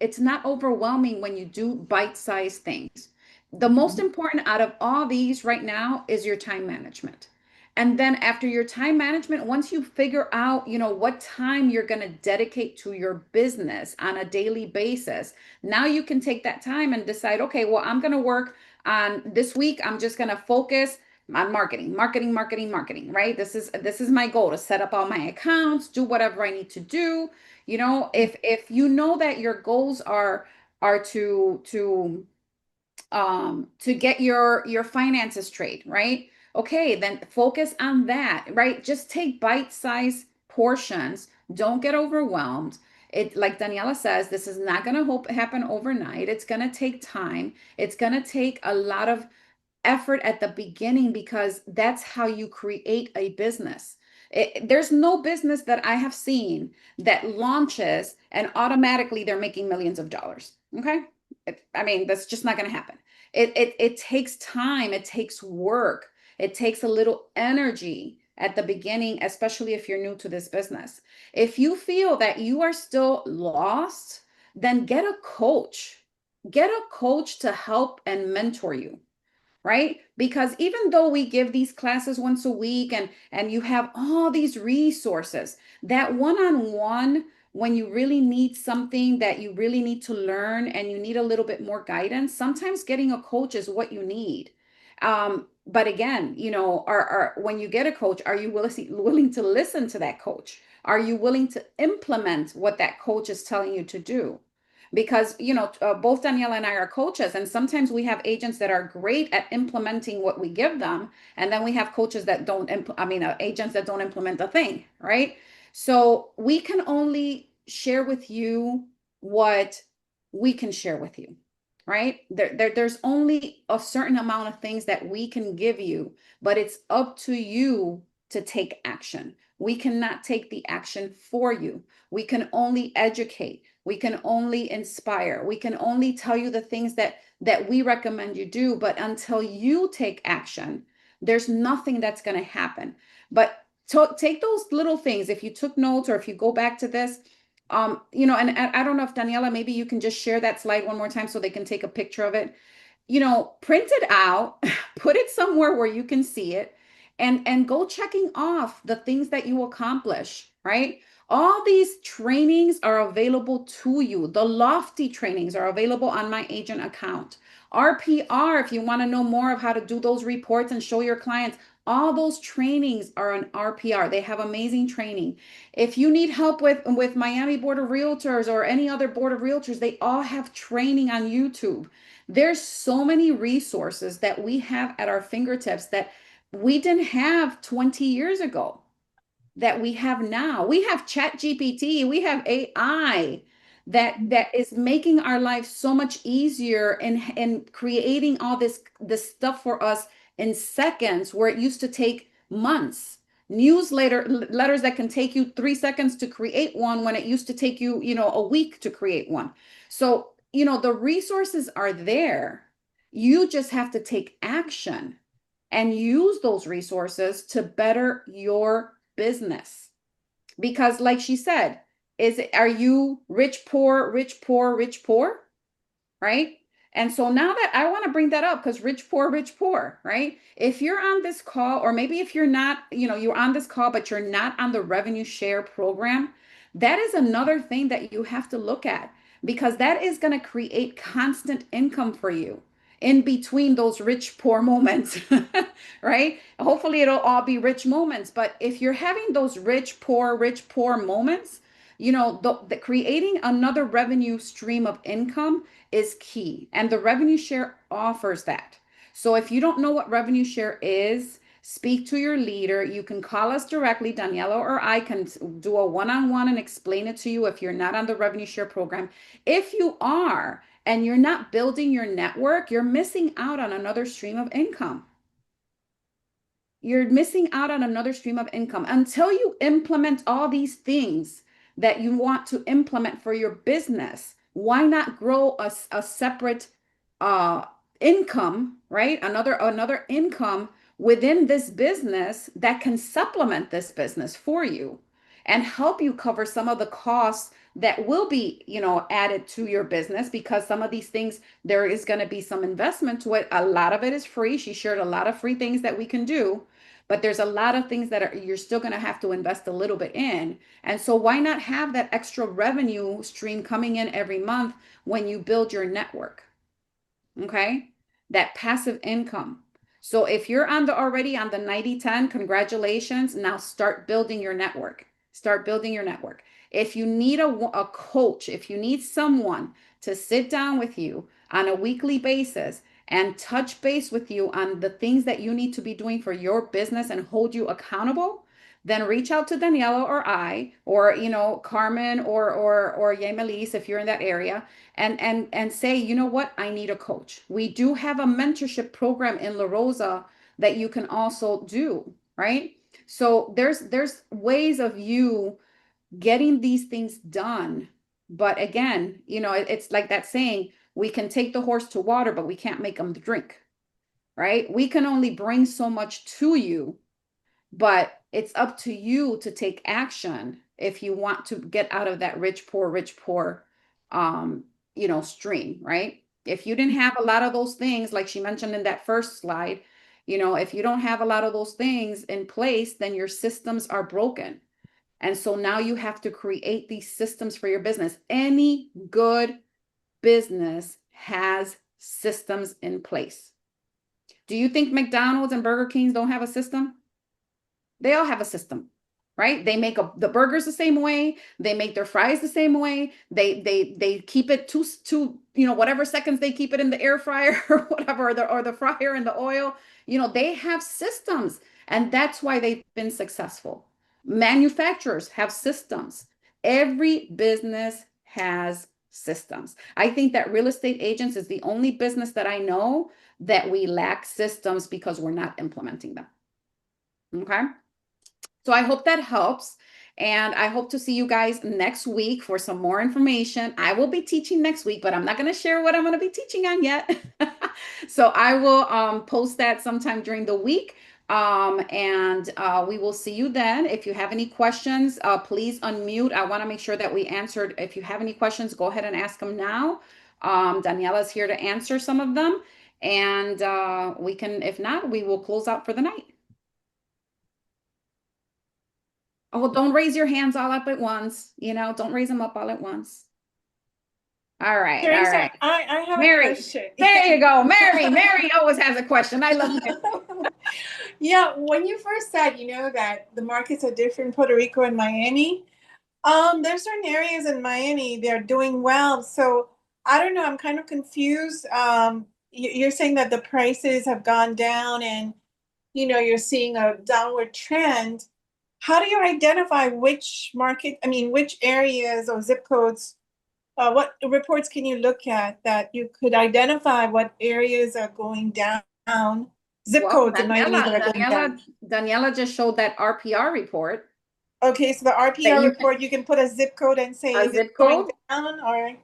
overwhelming when you do bite-sized things. The most important out of all these right now is your time management. And then after your time management, once you figure out, what time you're going to dedicate to your business on a daily basis, now you can take that time and decide, okay, well, I'm going to work on this week. I'm just going to focus on marketing, right? This is my goal, to set up all my accounts, do whatever I need to do. If you know that your goals are to get your finances straight, right? Okay, then focus on that, right? Just take bite-sized portions. Don't get overwhelmed. It, like Daniela says, this is not going to happen overnight. It's going to take time. It's going to take a lot of effort at the beginning, because that's how you create a business. There's no business that I have seen that launches and automatically they're making millions of dollars. Okay. I mean, that's just not going to happen. It takes time. It takes work. It takes a little energy at the beginning, especially if you're new to this business. If you feel that you are still lost, then get a coach. Get a coach to help and mentor you, right? Because even though we give these classes once a week and you have all these resources, that one-on-one, when you really need something that you really need to learn and you need a little bit more guidance, sometimes getting a coach is what you need. But again, when you get a coach, are you willing to listen to that coach? Are you willing to implement what that coach is telling you to do? Because both Daniela and I are coaches, and sometimes we have agents that are great at implementing what we give them, and then we have coaches that don't agents that don't implement a thing, right? So we can only share with you what we can share with you, right? There's only a certain amount of things that we can give you, but it's up to you to take action. We cannot take the action for you. We can only educate. We can only inspire. We can only tell you the things that we recommend you do. But until you take action, there's nothing that's going to happen. But take those little things. If you took notes or if you go back to this, and I don't know if Daniela, maybe you can just share that slide one more time so they can take a picture of it. Print it out, put it somewhere where you can see it, and go checking off the things that you accomplish, right? All these trainings are available to you. The lofty trainings are available on my agent account. RPR, if you want to know more of how to do those reports and show your clients, All those trainings are on RPR. They have amazing training. If you need help with Miami Board of Realtors or any other Board of Realtors, they all have training on YouTube. There's so many resources that we have at our fingertips that we didn't have 20 years ago, that we have now. We have Chat GPT, we have AI that is making our life so much easier and creating all this stuff for us in seconds, where it used to take months. Letters that can take you 3 seconds to create one, when it used to take you, a week to create one. So, the resources are there. You just have to take action and use those resources to better your business. Because like she said, are you rich, poor, rich, poor, rich, poor? Right? And so now that I want to bring that up, because rich, poor, right? If you're on this call, or maybe if you're not, you're on this call, but you're not on the revenue share program, that is another thing that you have to look at, because that is going to create constant income for you in between those rich, poor moments, right? Hopefully it'll all be rich moments. But if you're having those rich, poor moments, the creating another revenue stream of income is key. And the revenue share offers that. So if you don't know what revenue share is, speak to your leader. You can call us directly. Daniela or I can do a one-on-one and explain it to you if you're not on the revenue share program. If you are, and you're not building your network, you're missing out on another stream of income. You're missing out on another stream of income until you implement all these things that you want to implement for your business. Why not grow a separate income, right? Another income within this business that can supplement this business for you and help you cover some of the costs that will be, added to your business, because some of these things, there is going to be some investment to it. A lot of it is free. She shared a lot of free things that we can do, but there's a lot of things that you're still going to have to invest a little bit in. And so why not have that extra revenue stream coming in every month when you build your network? Okay, that passive income. So if you're already on the 90-10, congratulations. Now start building your network. Start building your network. If you need a coach, if you need someone to sit down with you on a weekly basis and touch base with you on the things that you need to be doing for your business and hold you accountable, then reach out to Daniela or I, or Carmen or Yemelis, if you're in that area, and say, you know what, I need a coach. We do have a mentorship program in La Rosa that you can also do, right? So there's ways of you getting these things done. But again, it's like that saying, we can take the horse to water, but we can't make them drink, right? We can only bring so much to you, but it's up to you to take action if you want to get out of that rich, poor, stream, right? If you didn't have a lot of those things, like she mentioned in that first slide, if you don't have a lot of those things in place, then your systems are broken. And so now you have to create these systems for your business. Any good business has systems in place. Do you think McDonald's and Burger Kings don't have a system? They all have a system, right? They make the burgers the same way. They make their fries the same way. They keep it to whatever seconds they keep it in the air fryer or whatever, or the fryer and the oil. They have systems, and that's why they've been successful. Manufacturers have systems. Every business has systems. I think that real estate agents is the only business that I know that we lack systems because we're not implementing them. Okay. So I hope that helps. And I hope to see you guys next week for some more information. I will be teaching next week, but I'm not going to share what I'm going to be teaching on yet. So I will post that sometime during the week. And we will see you then. If you have any questions, please unmute. I want to make sure that we answered. If you have any questions, go ahead and ask them now. Daniela's here to answer some of them. And we can, if not, we will close out for the night. Oh, don't raise your hands all up at once. Don't raise them up all at once. All right. Teresa, all right. I have Mary, a question. there you go. Mary always has a question. I love it. Yeah, when you first said, that the markets are different, Puerto Rico and Miami, there's certain areas in Miami they're doing well. So I don't know, I'm kind of confused. You're saying that the prices have gone down and you're seeing a downward trend. How do you identify which areas or zip codes? What reports can you look at that you could identify what areas are going down? Zip Well, codes in Miami that are going down. Daniela just showed that RPR report. Okay, so the That RPR you report, you can put a zip code and say, A is it zip going code? down or?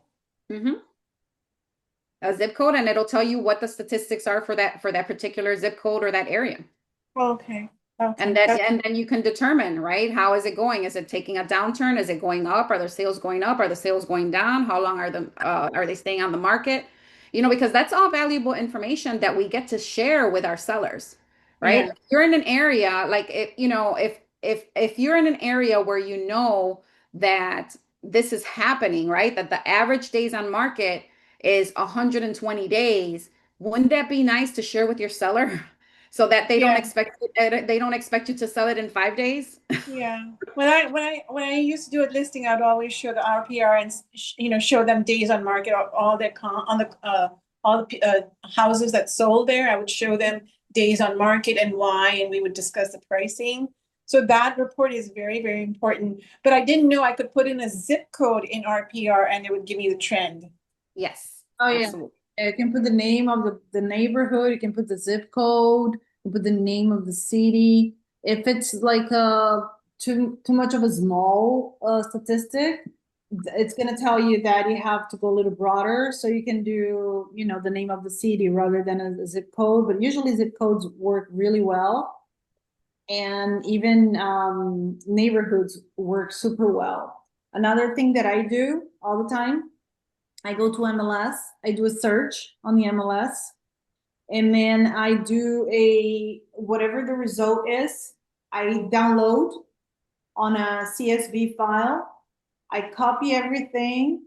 A zip code, and it'll tell you what the statistics are for that particular zip code or that area. Okay. And then you can determine, right? How is it going? Is it taking a downturn? Is it going up? Are the sales going up? Are the sales going down? How long are they staying on the market? Because that's all valuable information that we get to share with our sellers, right? Yeah. If you're in an area like if you're in an area where that this is happening, right? That the average days on market is 120 days. Wouldn't that be nice to share with your seller? So that they don't expect you to sell it in 5 days. Yeah. When I used to do a listing, I'd always show the RPR and show them days on market, all the houses that sold there. I would show them days on market and why, and we would discuss the pricing. So that report is very, very important. But I didn't know I could put in a zip code in RPR and it would give me the trend. Yes. Oh, yeah. Absolutely. You can put the name of the neighborhood, you can put the zip code, you put the name of the city. If it's like too much of a small statistic, it's gonna tell you that you have to go a little broader, so you can do, the name of the city rather than a zip code, but usually zip codes work really well. And even neighborhoods work super well. Another thing that I do all the time, I go to MLS, I do a search on the MLS, and then I do whatever the result is, I download on a CSV file, I copy everything,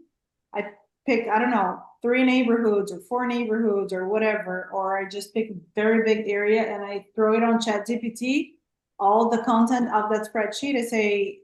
I pick, I don't know, 3 neighborhoods or 4 neighborhoods or whatever, or I just pick a very big area and I throw it on ChatGPT, all the content of that spreadsheet, I say,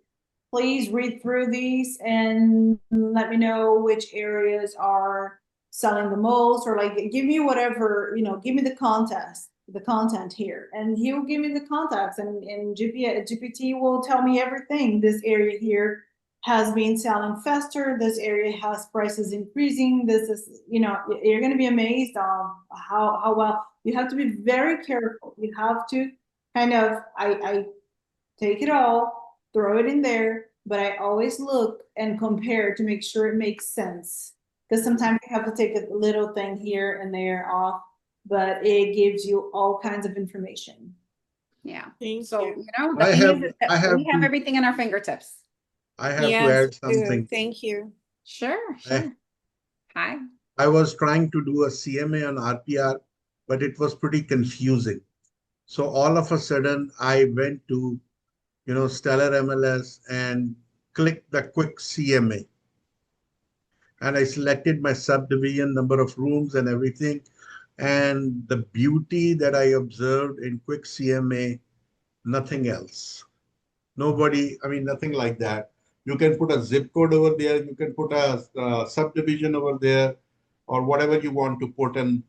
please read through these and let me know which areas are selling the most, or like give me whatever, give me the content here, and he will give me the contacts, and GPT will tell me everything. This area here has been selling faster, this area has prices increasing, this is, you're going to be amazed on how well. You have to be very careful. You have to kind of, I take it all, throw it in there, but I always look and compare to make sure it makes sense. Because sometimes you have to take a little thing here and there off, but it gives you all kinds of information. Yeah. Thank So, you. the thing is I that have we have to, everything in our fingertips. I have to Yes, add something. thank you. Sure. Hi. I was trying to do a CMA on RPR, but it was pretty confusing. So all of a sudden, I went to, Stellar MLS and clicked the quick CMA. And I selected my subdivision, number of rooms and everything. And the beauty that I observed in quick CMA, nothing else. Nothing like that. You can put a zip code over there. You can put a subdivision over there, or whatever you want to put. And,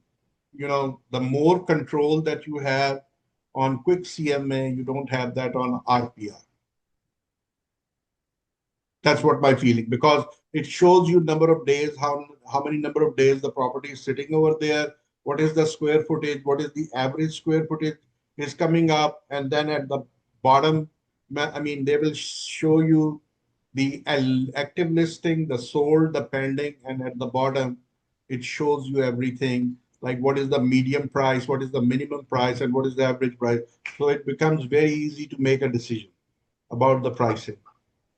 the more control that you have on quick CMA, you don't have that on RPR. That's what my feeling, because it shows you number of days, how many number of days the property is sitting over there, what is the square footage, what is the average square footage is coming up, and then at the bottom, they will show you the active listing, the sold, the pending, and at the bottom, it shows you everything, like what is the median price, what is the minimum price, and what is the average price. So it becomes very easy to make a decision about the pricing.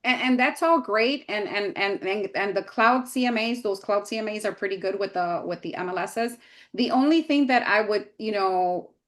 And that's all great. And the cloud CMAs, those cloud CMAs are pretty good with the MLSs. The only thing that I would,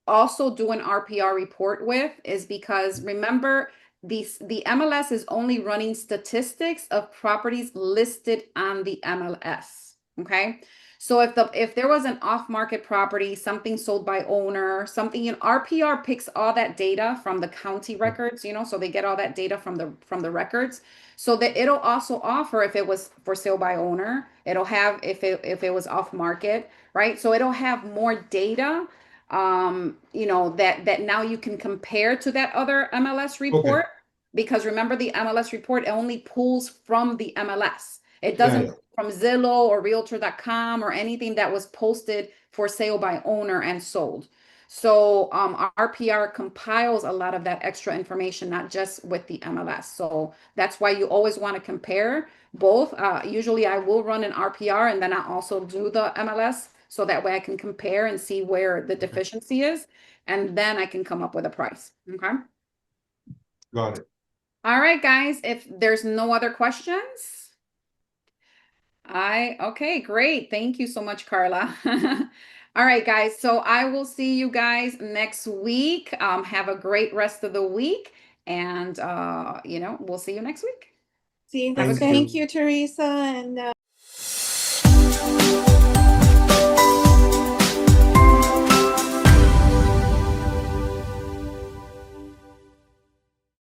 also do an RPR report with is because remember the MLS is only running statistics of properties listed on the MLS. Okay. So if there was an off-market property, something sold by owner, something in RPR picks all that data from the county records, so they get all that data from the records. So that it'll also offer if it was for sale by owner, it'll have if it was off market, right? So it'll have more data that now you can compare to that other MLS report. Because remember the MLS report only pulls from the MLS. It doesn't from Zillow or Realtor.com or anything that was posted for sale by owner and sold. So RPR compiles a lot of that extra information, not just with the MLS. So that's why you always want to compare both. Usually I will run an RPR and then I also do the MLS. So that way I can compare and see where the deficiency is. And then I can come up with a price. Okay. Got it. All right, guys. If there's no other questions. Okay, great. Thank you so much, Carla. All right, guys. So I will see you guys next week. Have a great rest of the week. And, we'll see you next week. See, Thank thank you. you, Teresa, and